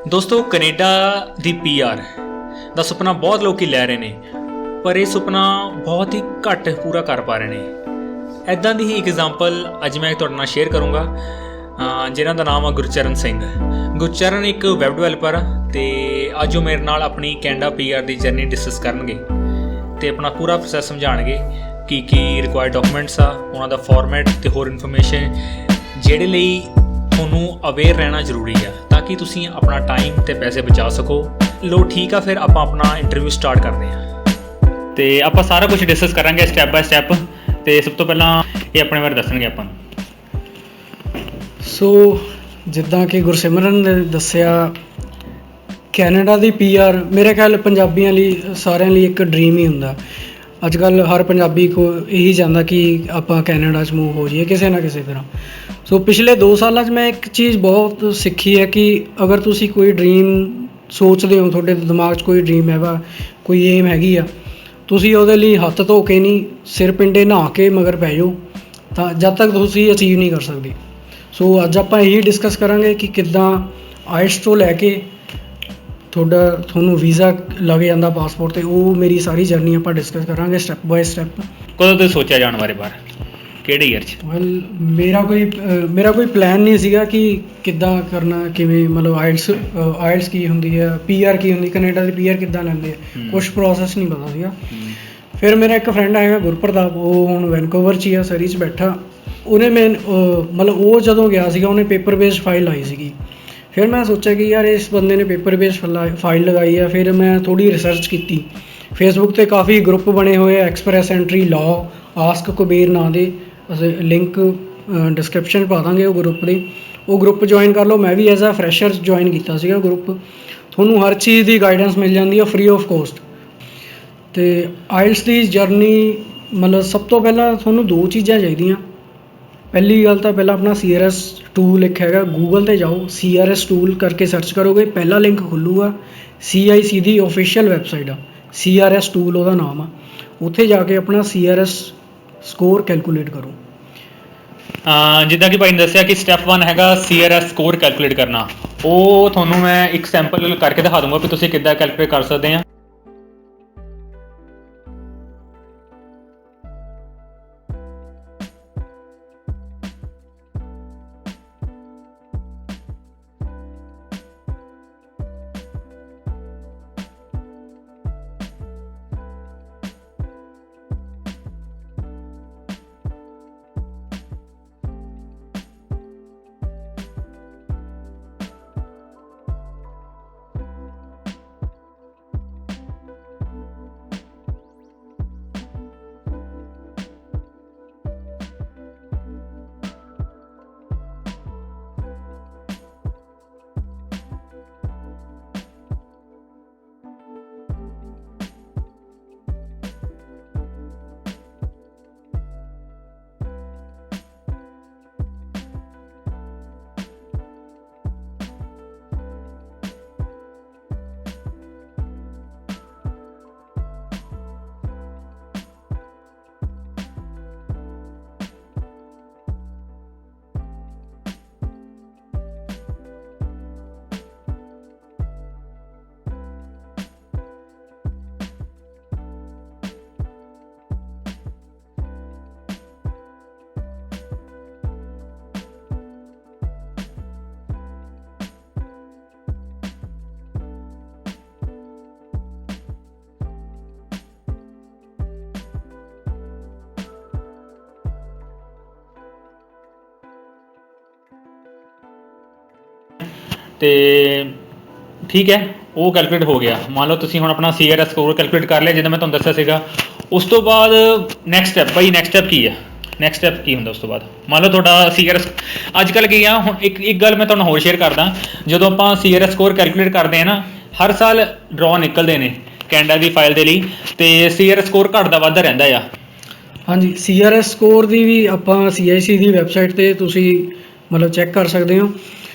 ਦੋਸਤੋ ਕੈਨੇਡਾ ਦੀ ਪੀਆਰ ਦਾ ਸੁਪਨਾ ਬਹੁਤ ਲੋਕੀ ਲੈ ਰਹੇ ਨੇ, ਪਰ ਇਹ ਸੁਪਨਾ ਬਹੁਤ ਹੀ ਘੱਟ ਪੂਰਾ ਕਰ ਪਾ ਰਹੇ ਨੇ। ਇੱਦਾਂ ਦੀ ਹੀ ਐਗਜ਼ਾਮਪਲ ਅੱਜ ਮੈਂ ਤੁਹਾਡੇ ਨਾਲ ਸ਼ੇਅਰ ਕਰੂੰਗਾ, ਜਿਨ੍ਹਾਂ ਦਾ ਨਾਮ ਆ ਗੁਰਚਰਨ ਸਿੰਘ। ਗੁਰਚਰਨ ਇੱਕ ਵੈਬ ਡਿਵੈਲਪਰ ਆ ਅਤੇ ਅੱਜ ਉਹ ਮੇਰੇ ਨਾਲ ਆਪਣੀ ਕੈਨੇਡਾ ਪੀਆਰ ਦੀ ਜਰਨੀ ਡਿਸਕਸ ਕਰਨਗੇ ਅਤੇ ਆਪਣਾ ਪੂਰਾ ਪ੍ਰੋਸੈਸ ਸਮਝਾਉਣਗੇ ਕੀ ਰਿਕੁਆਇਰਡ ਡਾਕੂਮੈਂਟਸ ਆ, ਉਹਨਾਂ ਦਾ ਫਾਰਮੈਟ ਅਤੇ ਹੋਰ ਇਨਫੋਰਮੇਸ਼ਨ ਜਿਹੜੇ ਲਈ ਤੁਹਾਨੂੰ ਅਵੇਅਰ ਰਹਿਣਾ ਜ਼ਰੂਰੀ ਆ, ਤਾਂ ਕਿ ਤੁਸੀਂ ਆਪਣਾ ਟਾਈਮ ਅਤੇ ਪੈਸੇ ਬਚਾ ਸਕੋ। ਲੋ ਠੀਕ ਆ, ਫਿਰ ਆਪਾਂ ਆਪਣਾ ਇੰਟਰਵਿਊ ਸਟਾਰਟ ਕਰਦੇ ਹਾਂ ਅਤੇ ਆਪਾਂ ਸਾਰਾ ਕੁਝ ਡਿਸਕਸ ਕਰਾਂਗੇ ਸਟੈਪ ਬਾਏ ਸਟੈਪ। ਅਤੇ ਸਭ ਤੋਂ ਪਹਿਲਾਂ ਇਹ ਆਪਣੇ ਬਾਰੇ ਦੱਸਣਗੇ ਆਪਾਂ ਨੂੰ। ਸੋ ਜਿੱਦਾਂ ਕਿ ਗੁਰਸਿਮਰਨ ਨੇ ਦੱਸਿਆ, ਕੈਨੇਡਾ ਦੀ ਪੀਆਰ ਮੇਰੇ ਖਿਆਲ ਪੰਜਾਬੀਆਂ ਲਈ, ਸਾਰਿਆਂ ਲਈ ਇੱਕ ਡਰੀਮ ਹੀ ਹੁੰਦਾ। ਅੱਜ ਕੱਲ੍ਹ ਹਰ ਪੰਜਾਬੀ ਕੋ ਇਹੀ ਚਾਹੁੰਦਾ ਕਿ ਆਪਾਂ ਕੈਨੇਡਾ 'ਚ ਮੂਵ ਹੋ ਜਾਈਏ ਕਿਸੇ ਨਾ ਕਿਸੇ ਤਰ੍ਹਾਂ। ਸੋ ਪਿਛਲੇ 2 ਸਾਲਾਂ 'ਚ ਮੈਂ ਇੱਕ ਚੀਜ਼ ਬਹੁਤ ਸਿੱਖੀ ਹੈ ਕਿ ਅਗਰ ਤੁਸੀਂ ਕੋਈ ਡਰੀਮ ਸੋਚਦੇ ਹੋ, ਤੁਹਾਡੇ ਦਿਮਾਗ 'ਚ ਕੋਈ ਡਰੀਮ ਹੈਗਾ, ਕੋਈ ਏਮ ਹੈਗੀ ਆ, ਤੁਸੀਂ ਉਹਦੇ ਲਈ ਹੱਥ ਧੋ ਕੇ ਨਹੀਂ, ਸਿਰ ਪਿੰਡੇ ਨਹਾ ਕੇ ਮਗਰ ਪੈ ਜਾਓ, ਤਾਂ ਜਦ ਤੱਕ ਤੁਸੀਂ ਅਚੀਵ ਨਹੀਂ ਕਰ ਸਕਦੇ। ਸੋ ਅੱਜ ਆਪਾਂ ਇਹੀ ਡਿਸਕਸ ਕਰਾਂਗੇ ਕਿ ਕਿੱਦਾਂ ਆਇਲਟਸ ਤੋਂ ਲੈ ਕੇ ਤੁਹਾਨੂੰ ਵੀਜ਼ਾ ਲੱਗ ਜਾਂਦਾ ਪਾਸਪੋਰਟ 'ਤੇ, ਉਹ ਮੇਰੀ ਸਾਰੀ ਜਰਨੀ ਆਪਾਂ ਡਿਸਕਸ ਕਰਾਂਗੇ ਸਟੈਪ ਬਾਏ ਸਟੈਪ। ਕਦੋਂ ਤੋਂ ਸੋਚਿਆ ਜਾਣ ਬਾਰੇ ਬਾਹਰ, ਕਿਹੜੇ ਈਅਰ 'ਚ? ਵੈਲ ਮੇਰਾ ਕੋਈ ਪਲਾਨ ਨਹੀਂ ਸੀਗਾ ਕਿ ਕਿੱਦਾਂ ਕਰਨਾ, ਕਿਵੇਂ, ਮਤਲਬ ਆਇਲਟਸ ਕੀ ਹੁੰਦੀ ਹੈ, ਪੀਆਰ ਕੀ ਹੁੰਦੀ, ਕੈਨੇਡਾ ਦੀ ਪੀਆਰ ਕਿੱਦਾਂ ਲੈਂਦੇ ਆ, ਕੁਛ ਪ੍ਰੋਸੈਸ ਨਹੀਂ ਪਤਾ ਸੀਗਾ। ਫਿਰ ਮੇਰਾ ਇੱਕ ਫਰੈਂਡ ਹੈਗਾ ਗੁਰਪ੍ਰਤਾਪ, ਉਹ ਹੁਣ ਵੈਨਕੂਵਰ 'ਚ ਹੀ ਆ, ਸਰੀ 'ਚ ਬੈਠਾ। ਉਹਨੇ ਮਤਲਬ ਉਹ ਜਦੋਂ ਗਿਆ ਸੀਗਾ, ਉਹਨੇ ਪੇਪਰ ਬੇਸਡ ਫਾਈਲ ਲਾਈ ਸੀਗੀ। ਫਿਰ ਮੈਂ ਸੋਚਿਆ ਕਿ ਯਾਰ ਇਸ ਬੰਦੇ ਨੇ ਪੇਪਰ ਬੇਸਡ ਫਾਈਲ ਲਗਾਈ ਆ। ਫਿਰ ਮੈਂ ਥੋੜ੍ਹੀ ਰਿਸਰਚ ਕੀਤੀ, ਫੇਸਬੁੱਕ 'ਤੇ ਕਾਫੀ ਗਰੁੱਪ ਬਣੇ ਹੋਏ ਆ, express entry law, ask Kuber ਨਾਂ ਦੇ, ਅਸੀਂ ਲਿੰਕ ਡਿਸਕ੍ਰਿਪਸ਼ਨ ਪਾ ਦਾਂਗੇ ਉਹ ਗਰੁੱਪ ਦੀ। ਉਹ ਗਰੁੱਪ ਜੁਆਇਨ ਕਰ ਲਓ। ਮੈਂ ਵੀ ਐਜ਼ ਆ ਫਰੈਸ਼ਰ ਜੁਆਇਨ ਕੀਤਾ ਸੀਗਾ ਗਰੁੱਪ। ਤੁਹਾਨੂੰ ਹਰ ਚੀਜ਼ ਦੀ ਗਾਈਡੈਂਸ ਮਿਲ ਜਾਂਦੀ ਹੈ ਫ੍ਰੀ ਆਫ ਕੋਸਟ। ਅਤੇ ਆਇਲਟਸ ਦੀ ਜਰਨੀ, ਮਤਲਬ ਸਭ ਤੋਂ ਪਹਿਲਾਂ ਤੁਹਾਨੂੰ 2 ਚੀਜ਼ਾਂ ਚਾਹੀਦੀਆਂ। ਪਹਿਲੀ ਗੱਲ ਤਾਂ ਪਹਿਲਾਂ ਆਪਣਾ CRS ਟੂਲ ਇੱਕ ਹੈਗਾ, ਗੂਗਲ 'ਤੇ ਜਾਓ, CRS ਟੂਲ ਕਰਕੇ ਸਰਚ ਕਰੋਗੇ, ਪਹਿਲਾ ਲਿੰਕ ਖੁੱਲੂਗਾ। CIC ਦੀ ਓਫੀਸ਼ੀਅਲ ਵੈਬਸਾਈਟ ਆ, CRS ਟੂਲ ਉਹਦਾ ਨਾਮ ਆ। ਉੱਥੇ ਜਾ ਕੇ ਆਪਣਾ CRS ਸਕੋਰ ਕੈਲਕੂਲੇਟ ਕਰੋ। ਜਿੱਦਾਂ ਕਿ ਭਾਈ ਨੇ ਦੱਸਿਆ ਕਿ ਸਟੈਪ 1 ਹੈਗਾ CRS ਸਕੋਰ ਕੈਲਕੂਲੇਟ ਕਰਨਾ। ਉਹ ਤੁਹਾਨੂੰ ਮੈਂ ਇੱਕ ਸੈਂਪਲ ਕਰਕੇ ਦਿਖਾ ਦੂੰਗਾ ਕਿ ਤੁਸੀਂ ਕਿੱਦਾਂ ਕੈਲਕੂਲੇਟ ਕਰ ਸਕਦੇ ਆ। ਅਤੇ ਠੀਕ ਹੈ, ਉਹ ਕੈਲਕੂਲੇਟ ਹੋ ਗਿਆ। ਮੰਨ ਲਓ ਤੁਸੀਂ ਹੁਣ ਆਪਣਾ CRS ਸਕੋਰ ਕੈਲਕੂਲੇਟ ਕਰ ਲਿਆ, ਜਿੱਦਾਂ ਮੈਂ ਤੁਹਾਨੂੰ ਦੱਸਿਆ ਸੀਗਾ। ਉਸ ਤੋਂ ਬਾਅਦ ਨੈਕਸਟ ਸਟੈਪ, ਭਾਈ ਨੈਕਸਟ ਸਟੈਪ ਕੀ ਹੈ? ਨੈਕਸਟ ਸਟੈਪ ਕੀ ਹੁੰਦਾ ਉਸ ਤੋਂ ਬਾਅਦ? ਮੰਨ ਲਓ ਤੁਹਾਡਾ CRS ਅੱਜ ਕੱਲ੍ਹ ਕੀ ਆ, ਹੁਣ ਇੱਕ ਗੱਲ ਮੈਂ ਤੁਹਾਨੂੰ ਹੋਰ ਸ਼ੇਅਰ ਕਰਦਾ। ਜਦੋਂ ਆਪਾਂ CRS ਸਕੋਰ ਕੈਲਕੂਲੇਟ ਕਰਦੇ ਹਾਂ ਨਾ, ਹਰ ਸਾਲ ਡਰਾਅ ਨਿਕਲਦੇ ਨੇ ਕੈਨੇਡਾ ਦੀ ਫਾਈਲ ਦੇ ਲਈ, ਅਤੇ CRS ਸਕੋਰ ਘੱਟਦਾ ਵੱਧਦਾ ਰਹਿੰਦਾ ਆ। ਹਾਂਜੀ, CRS ਸਕੋਰ ਦੀ ਵੀ ਆਪਾਂ CIC ਦੀ ਵੈਬਸਾਈਟ 'ਤੇ ਤੁਸੀਂ ਮਤਲਬ ਚੈੱਕ ਕਰ ਸਕਦੇ ਹੋ।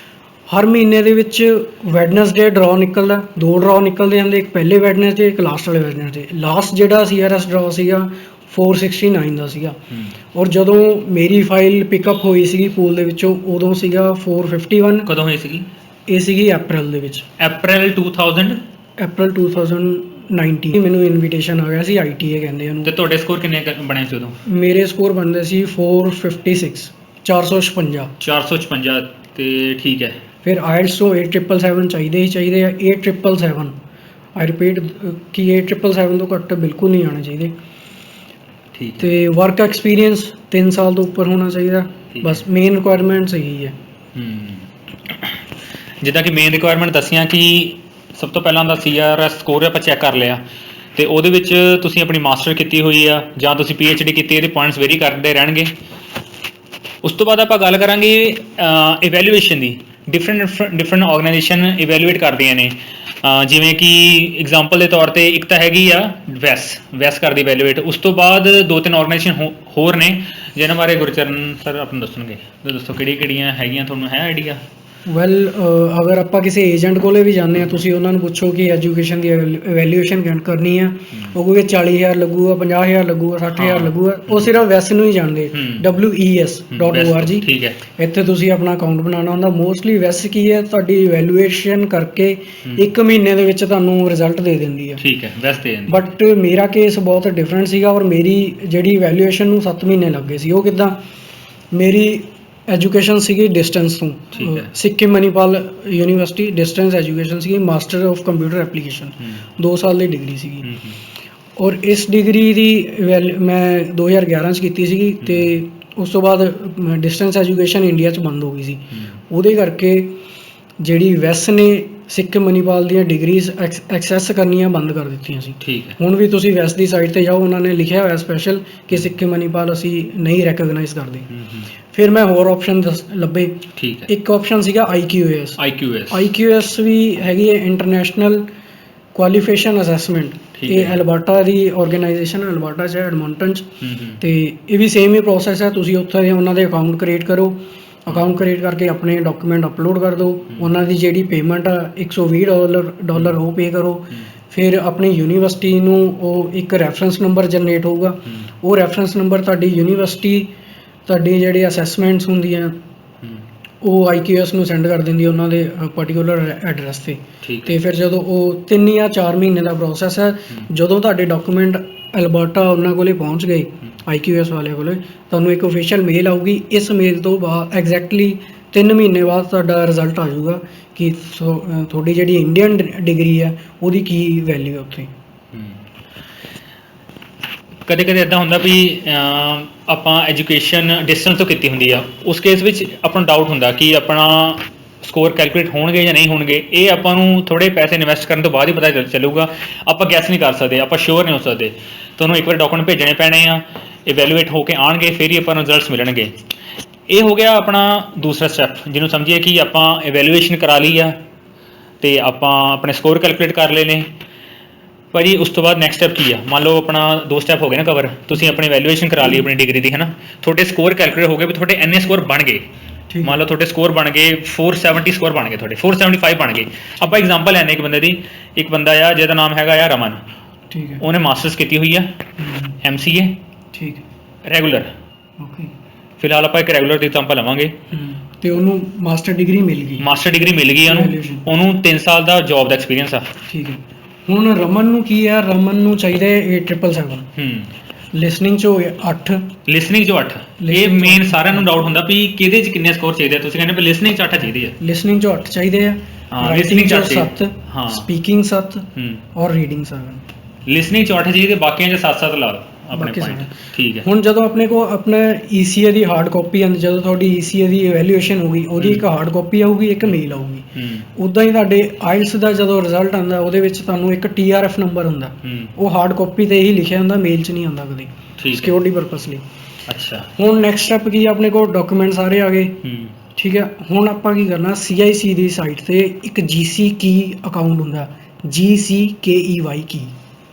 ਹਰ ਮਹੀਨੇ ਦੇ ਵਿੱਚ ਵੈਡਨਸਡੇ ਡਰਾਅ ਨਿਕਲਦਾ, 2 ਡਰਾਅ ਨਿਕਲਦੇ ਹਨ, ਇੱਕ ਪਹਿਲੇ ਵੈਡਨਸਡੇ, ਇੱਕ ਲਾਸਟ ਵਾਲੇ ਵੈਡਨਸਡੇ। ਲਾਸਟ ਜਿਹੜਾ CRS ਡਰਾਅ ਸੀਗਾ 469 ਦਾ ਸੀਗਾ, ਔਰ ਜਦੋਂ ਮੇਰੀ ਫਾਈਲ ਪਿਕਅਪ ਹੋਈ ਸੀਗੀ ਪੂਲ ਦੇ ਵਿੱਚੋਂ, ਉਦੋਂ ਸੀਗਾ 451। ਕਦੋਂ ਹੋਈ ਸੀਗੀ? ਇਹ ਸੀਗੀ ਅਪ੍ਰੈਲ ਦੇ ਵਿੱਚ, ਅਪ੍ਰੈਲ 2000 ਅਪ੍ਰੈਲ 2019 ਮੈਨੂੰ ਇਨਵੀਟੇਸ਼ਨ ਆ ਗਿਆ ਸੀ, ITA ਕਹਿੰਦੇ ਉਹਨੂੰ। ਤੇ ਤੁਹਾਡੇ ਸਕੋਰ ਕਿੰਨੇ ਬਣੇ ਸੀ ਉਦੋਂ? ਮੇਰੇ ਸਕੋਰ ਬਣਦੇ ਸੀ 456 456 456 ਤੇ ਠੀਕ ਹੈ। ਫਿਰ IELTS ਤੋਂ 8777 ਚਾਹੀਦੇ ਹੀ ਚਾਹੀਦੇ ਆ, 8777 ਆਈ ਰਿਪੀਟ ਕਿ 8777 ਤੋਂ ਘੱਟ ਬਿਲਕੁਲ ਨਹੀਂ ਆਉਣੇ ਚਾਹੀਦੇ। ਠੀਕ ਹੈ। ਤੇ ਵਰਕ ਐਕਸਪੀਰੀਅੰਸ 3 ਸਾਲ ਤੋਂ ਉੱਪਰ ਹੋਣਾ ਚਾਹੀਦਾ, ਠੀਕ ਬਸ ਮੇਨ ਰਿਕੁਆਇਰਮੈਂਟਸ ਇਹੀ ਹੈ। ਜਿੱਦਾਂ ਕਿ ਮੇਨ ਰਿਕੁਆਇਰਮੈਂਟ ਦੱਸੀਆਂ ਕਿ ਸਭ ਤੋਂ ਪਹਿਲਾਂ ਦਾ CRS ਸਕੋਰ ਆਪਾਂ ਚੈੱਕ ਕਰ ਲਿਆ, ਤੇ ਉਹਦੇ ਵਿੱਚ ਤੁਸੀਂ ਆਪਣੀ ਮਾਸਟਰ ਕੀਤੀ ਹੋਈ ਆ ਜਾਂ ਤੁਸੀਂ PhD ਕੀਤੀ, ਇਹਦੇ ਪੁਆਇੰਟਸ ਵੇਰੀ ਕਰਦੇ ਰਹਿਣਗੇ। ਉਸ ਤੋਂ ਬਾਅਦ ਆਪਾਂ ਗੱਲ ਕਰਾਂਗੇ ਇਵੈਲੂਏਸ਼ਨ ਦੀ। ਡਿਫਰੈਂਟ ਆਰਗੇਨਾਈਜੇਸ਼ਨ ਇਵੈਲੂਏਟ ਕਰਦੀਆਂ ਨੇ, ਜਿਵੇਂ ਕਿ ਐਗਜ਼ਾਮਪਲ ਦੇ ਤੌਰ ਤੇ ਇੱਕ ਤਾਂ ਹੈਗੀ ਆ ਵੈਸ ਕਰਦੀ ਇਵੈਲੂਏਟ। ਉਸ ਤੋਂ ਬਾਅਦ 2-3 ਆਰਗੇਨਾਈਜੇਸ਼ਨ ਹੋਰ ਨੇ ਜਿਹਨਾਂ ਬਾਰੇ ਗੁਰਚਰਨ ਸਰ ਆਪ ਨੂੰ ਦੱਸਣਗੇ। ਦੱਸੋ ਕਿਹੜੀਆਂ ਹੈਗੀਆਂ, ਤੁਹਾਨੂੰ ਹੈ ਆਈਡੀਆ? ਵੈਲ ਅਗਰ ਆਪਾਂ ਕਿਸੇ ਏਜੰਟ ਕੋਲੇ ਵੀ ਜਾਂਦੇ ਹਾਂ, ਤੁਸੀਂ ਉਹਨਾਂ ਨੂੰ ਪੁੱਛੋ ਕਿ ਐਜੂਕੇਸ਼ਨ ਦੀ ਇਵੈਲੂਏਸ਼ਨ ਕਰਨੀ ਆ, ਉਹ ਕਹੋਗੇ 40,000 ਲੱਗੂਗਾ, 50,000 ਲੱਗੂਗਾ, 60,000 ਲੱਗੂਗਾ। ਉਹ ਸਿਰਫ ਵੈਸ ਨੂੰ ਹੀ ਜਾਣਦੇ, WES.org। ਠੀਕ ਹੈ। ਇੱਥੇ ਤੁਸੀਂ ਆਪਣਾ ਅਕਾਊਂਟ ਬਣਾਉਣਾ ਹੁੰਦਾ। ਮੋਸਟਲੀ ਵੈਸ ਕੀ ਹੈ, ਤੁਹਾਡੀ ਇਵੈਲੂਏਸ਼ਨ ਕਰਕੇ 1 ਮਹੀਨੇ ਦੇ ਵਿੱਚ ਤੁਹਾਨੂੰ ਰਿਜ਼ਲਟ ਦੇ ਦਿੰਦੀ ਹੈ। ਠੀਕ ਹੈ, ਵੈਸ ਦੇ ਦਿੰਦੀ। ਬਟ ਮੇਰਾ ਕੇਸ ਬਹੁਤ ਡਿਫਰੈਂਟ ਸੀਗਾ, ਔਰ ਮੇਰੀ ਜਿਹੜੀ ਇਵੈਲੂਏਸ਼ਨ ਨੂੰ 7 ਮਹੀਨੇ ਲੱਗ ਗਏ ਸੀ। ਉਹ ਕਿੱਦਾਂ? ਮੇਰੀ ਐਜੂਕੇਸ਼ਨ ਸੀਗੀ ਡਿਸਟੈਂਸ ਤੋਂ, Sikkim Manipal university distance education ਸੀਗੀ, ਮਾਸਟਰ ਆਫ ਕੰਪਿਊਟਰ ਐਪਲੀਕੇਸ਼ਨ, 2 ਸਾਲ ਦੀ ਡਿਗਰੀ ਸੀਗੀ। ਔਰ ਇਸ ਡਿਗਰੀ ਦੀ ਮੈਂ 2011 'ਚ ਕੀਤੀ ਸੀਗੀ, ਤੇ ਉਸ ਤੋਂ ਬਾਅਦ ਡਿਸਟੈਂਸ ਐਜੂਕੇਸ਼ਨ ਇੰਡੀਆ 'ਚ ਬੰਦ ਹੋ ਗਈ ਸੀ। ਉਹਦੇ ਕਰਕੇ ਜਿਹੜੀ ਵੈਸ ਨੇ ਸਿੱਕਿਮ ਮਨੀਪਾਲ ਦੀਆਂ ਡਿਗਰੀਜ਼ ਐਕਸੈਸ ਕਰਨੀਆਂ ਬੰਦ ਕਰ ਦਿੱਤੀਆਂ ਸੀ। ਠੀਕ ਹੈ। ਹੁਣ ਵੀ ਤੁਸੀਂ ਵੈਸ ਦੀ ਸਾਈਟ ਤੇ ਜਾਓ, ਉਹਨਾਂ ਨੇ ਲਿਖਿਆ ਹੋਇਆ ਸਪੈਸ਼ਲ ਕਿ ਸਿੱਕਿਮ ਮਨੀਪਾਲ ਅਸੀਂ ਨਹੀਂ ਰੈਕਗਨਾਈਜ਼ ਕਰਦੇ। ਫਿਰ ਮੈਂ ਹੋਰ ਆਪਸ਼ਨ ਲੱਭੇ। ਠੀਕ ਹੈ। ਇੱਕ ਆਪਸ਼ਨ ਸੀਗਾ IQAS। IQAS ਵੀ ਹੈਗੀ ਹੈ, ਇੰਟਰਨੈਸ਼ਨਲ ਕੁਆਲੀਫਿਕੇਸ਼ਨ ਅਸੈਸਮੈਂਟ। ਇਹ ਐਲਬਰਟਾ ਦੀ ਆਰਗੇਨਾਈਜੇਸ਼ਨ, ਐਲਬਰਟਾ 'ਚ, ਐਡਮੰਟਨ 'ਚ। ਤੇ ਇਹ ਵੀ ਸੇਮ ਹੀ ਪ੍ਰੋਸੈਸ ਹੈ। ਤੁਸੀਂ ਉੱਥੇ ਉਹਨਾਂ ਦੇ ਅਕਾਊਂਟ ਕ੍ਰੀਏਟ ਕਰੋ, ਅਕਾਊਂਟ ਕ੍ਰੀਏਟ ਕਰਕੇ ਆਪਣੇ ਡਾਕੂਮੈਂਟ ਅਪਲੋਡ ਕਰ ਦਿਓ। ਉਹਨਾਂ ਦੀ ਜਿਹੜੀ ਪੇਮੈਂਟ ਆ $120 ਉਹ ਪੇ ਕਰੋ। ਫਿਰ ਆਪਣੀ ਯੂਨੀਵਰਸਿਟੀ ਨੂੰ ਉਹ ਇੱਕ ਰੈਫਰੈਂਸ ਨੰਬਰ ਜਨਰੇਟ ਹੋਊਗਾ। ਉਹ ਰੈਫਰੈਂਸ ਨੰਬਰ ਤੁਹਾਡੀ ਯੂਨੀਵਰਸਿਟੀ, ਤੁਹਾਡੀ ਜਿਹੜੀ ਅਸੈਸਮੈਂਟਸ ਹੁੰਦੀਆਂ, ਉਹ IQAS ਨੂੰ ਸੈਂਡ ਕਰ ਦਿੰਦੀ ਉਹਨਾਂ ਦੇ ਪਰਟੀਕੂਲਰ ਐਡਰੈਸ 'ਤੇ। ਤੇ ਫਿਰ ਜਦੋਂ ਉਹ 3 ਜਾਂ 4 ਮਹੀਨੇ ਦਾ ਪ੍ਰੋਸੈਸ ਹੈ, ਜਦੋਂ ਤੁਹਾਡੇ ਡਾਕੂਮੈਂਟ ਐਲਬਰਟਾ ਉਹਨਾਂ ਕੋਲੇ ਪਹੁੰਚ ਗਏ, IQAS ਵਾਲਿਆਂ ਕੋਲੇ, ਤੁਹਾਨੂੰ ਇੱਕ ਓਫੀਸ਼ੀਅਲ ਮੇਲ ਆਊਗੀ। ਇਸ ਮੇਲ ਤੋਂ ਬਾਅਦ ਐਗਜ਼ੈਕਟਲੀ 3 ਮਹੀਨੇ ਬਾਅਦ ਤੁਹਾਡਾ ਰਿਜ਼ਲਟ ਆ ਜਾਊਗਾ ਕਿ ਤੁਹਾਡੀ ਜਿਹੜੀ ਇੰਡੀਅਨ ਡਿਗਰੀ ਹੈ ਉਹਦੀ ਕੀ ਵੈਲਿਊ ਹੈ ਉੱਥੇ। ਕਦੇ ਕਦੇ ਇੱਦਾਂ ਹੁੰਦਾ ਵੀ ਆਪਾਂ ਐਜੂਕੇਸ਼ਨ ਡਿਸਟੈਂਸ ਤੋਂ ਕੀਤੀ ਹੁੰਦੀ ਆ, ਉਸ ਕੇਸ ਵਿੱਚ ਆਪਾਂ ਨੂੰ ਡਾਊਟ ਹੁੰਦਾ ਕਿ ਆਪਣਾ ਸਕੋਰ ਕੈਲਕੂਲੇਟ ਹੋਣਗੇ ਜਾਂ ਨਹੀਂ ਹੋਣਗੇ। ਇਹ ਆਪਾਂ ਨੂੰ ਥੋੜ੍ਹੇ ਪੈਸੇ ਇਨਵੈਸਟ ਕਰਨ ਤੋਂ ਬਾਅਦ ਹੀ ਪਤਾ ਚੱਲੂਗਾ। ਆਪਾਂ ਗੈਸ ਨਹੀਂ ਕਰ ਸਕਦੇ, ਆਪਾਂ ਸ਼ੋਰ ਨਹੀਂ ਹੋ ਸਕਦੇ। ਤੁਹਾਨੂੰ ਇੱਕ ਵਾਰ ਡਾਕੂਮੈਂਟ ਭੇਜਣੇ ਪੈਣੇ ਆ, ਇਵੈਲੂਏਟ ਹੋ ਕੇ ਆਉਣਗੇ, ਫਿਰ ਹੀ ਆਪਾਂ ਨੂੰ ਰਿਜ਼ਲਟਸ ਮਿਲਣਗੇ। ਇਹ ਹੋ ਗਿਆ ਆਪਣਾ ਦੂਸਰਾ ਸਟੈਪ, ਜਿਹਨੂੰ ਸਮਝੀਏ ਕਿ ਆਪਾਂ ਇਵੈਲੂਏਸ਼ਨ ਕਰਾ ਲਈ ਆ ਅਤੇ ਆਪਾਂ ਆਪਣੇ ਸਕੋਰ ਕੈਲਕੂਲੇਟ ਕਰ ਲਏ ਨੇ। ਭਾਅ ਜੀ ਉਸ ਤੋਂ ਬਾਅਦ ਨੈਕਸਟ ਸਟੈਪ ਕੀ ਆ? ਮੰਨ ਲਓ ਆਪਣਾ 2 ਸਟੈਪ ਹੋ ਗਏ ਨਾ ਕਵਰ। ਤੁਸੀਂ ਆਪਣੀ ਵੈਲੂਏਸ਼ਨ ਕਰਾ ਲਈ ਆਪਣੀ ਡਿਗਰੀ ਦੀ, ਹੈ ਨਾ। ਤੁਹਾਡੇ ਸਕੋਰ ਕੈਲਕੂਲੇਟ ਹੋ ਗਏ ਵੀ ਤੁਹਾਡੇ ਇੰਨੇ ਸਕੋਰ ਬਣ ਗਏ। ਮੰਨ ਲਓ ਤੁਹਾਡੇ ਸਕੋਰ ਬਣ ਗਏ 470 ਸਕੋਰ ਬਣ ਗਏ, ਤੁਹਾਡੇ 475 ਬਣ ਗਏ। ਆਪਾਂ ਐਗਜ਼ਾਮਪਲ ਲੈਂਦੇ ਇੱਕ ਬੰਦੇ ਦੀ। ਇੱਕ ਬੰਦਾ ਆ ਜਿਹਦਾ ਨਾਮ ਹੈਗਾ ਆ ਰਮਨ। ਠੀਕ ਹੈ। ਉਹਨੇ ਮਾਸਟਰਸ ਕੀਤੀ ਹੋਈ ਆ MCA। ਠੀਕ ਹੈ। ਰੈਗੂਲਰ। ਓਕੇ। ਫਿਲਹਾਲ ਆਪਾਂ ਇੱਕ ਰੈਗੂਲਰ ਦੀ ਐਗਜ਼ਾਮਪਲ ਲਵਾਂਗੇ। ਤੇ ਉਹਨੂੰ ਮਾਸਟਰ ਡਿਗਰੀ ਮਿਲ ਗਈ ਉਹਨੂੰ 3 ਸਾਲ ਦਾ ਜੌਬ ਦਾ ਐਕਸਪੀਰੀਅੰਸ ਆ। ਠੀਕ ਹੈ। ਹੁਣ ਰਮਨ ਨੂੰ ਕੀ ਆ? ਰਮਨ ਨੂੰ ਚਾਹੀਦਾ 8777। ਲਿਸਨਿੰਗ 'ਚੋਂ 8। ਲਿਸਨਿੰਗ 'ਚੋਂ 8। ਇਹ ਮੇਨ ਸਾਰਿਆਂ ਨੂੰ ਡਾਊਟ ਹੁੰਦਾ ਵੀ ਕਿਹਦੇ 'ਚ ਕਿੰਨੇ ਸਕੋਰ ਚਾਹੀਦੇ ਆ। ਤੁਸੀਂ ਕਹਿੰਦੇ ਲਿਸਨਿੰਗ 'ਚ 8 ਚਾਹੀਦੇ ਆ। ਲਿਸਨਿੰਗ 'ਚੋਂ 8 ਚਾਹੀਦੇ ਆ। ਲਿਸਨਿੰਗ 'ਚ 7। ਹਾਂ। ਸਪੀਕਿੰਗ 7 ਔਰ ਰੀਡਿੰਗ 7। ਲਿਸਨਿੰਗ 'ਚ 8 ਚਾਹੀਦੇ, ਬਾਕੀਆਂ 'ਚ 7-7 ਲਾ ਲਓ ਆਪਣੇ ਪੁਆਇੰਟ। ਠੀਕ ਹੈ। ਹੁਣ ਜਦੋਂ ਆਪਣੇ ਕੋਲ ਆਪਣਾ ECA ਦੀ ਹਾਰਡ ਕਾਪੀ ਆਉਂਦੀ, ਜਦੋਂ ਤੁਹਾਡੀ ECA ਦੀ ਇਵੈਲੂਏਸ਼ਨ ਹੋ ਗਈ, ਉਹਦੀ ਇੱਕ ਹਾਰਡ ਕਾਪੀ ਆਊਗੀ, ਇੱਕ ਮੇਲ ਆਊਗੀ। ਉੱਦਾਂ ਹੀ ਤੁਹਾਡੇ IELTS ਦਾ ਜਦੋਂ ਰਿਜ਼ਲਟ ਆਉਂਦਾ, ਉਹਦੇ ਵਿੱਚ ਤੁਹਾਨੂੰ ਇੱਕ TRF ਨੰਬਰ ਹੁੰਦਾ। ਉਹ ਹਾਰਡ ਕਾਪੀ 'ਤੇ ਹੀ ਲਿਖਿਆ ਹੁੰਦਾ, ਮੇਲ 'ਚ ਨਹੀਂ ਆਉਂਦਾ ਕਦੇ, ਸਿਕਿਉਰਿਟੀ ਪਰਪਸ ਲਈ। ਅੱਛਾ। ਹੁਣ ਨੈਕਸਟ ਸਟੈਪ ਕੀ ਆ? ਆਪਣੇ ਕੋਲ ਡਾਕੂਮੈਂਟ ਸਾਰੇ ਆ ਗਏ। ਠੀਕ ਹੈ। ਹੁਣ ਆਪਾਂ ਕੀ ਕਰਨਾ, CIC ਦੀ ਸਾਈਟ 'ਤੇ ਇੱਕ GC ਕੀ ਅਕਾਊਂਟ ਹੁੰਦਾ, GCKEY ਕੀ।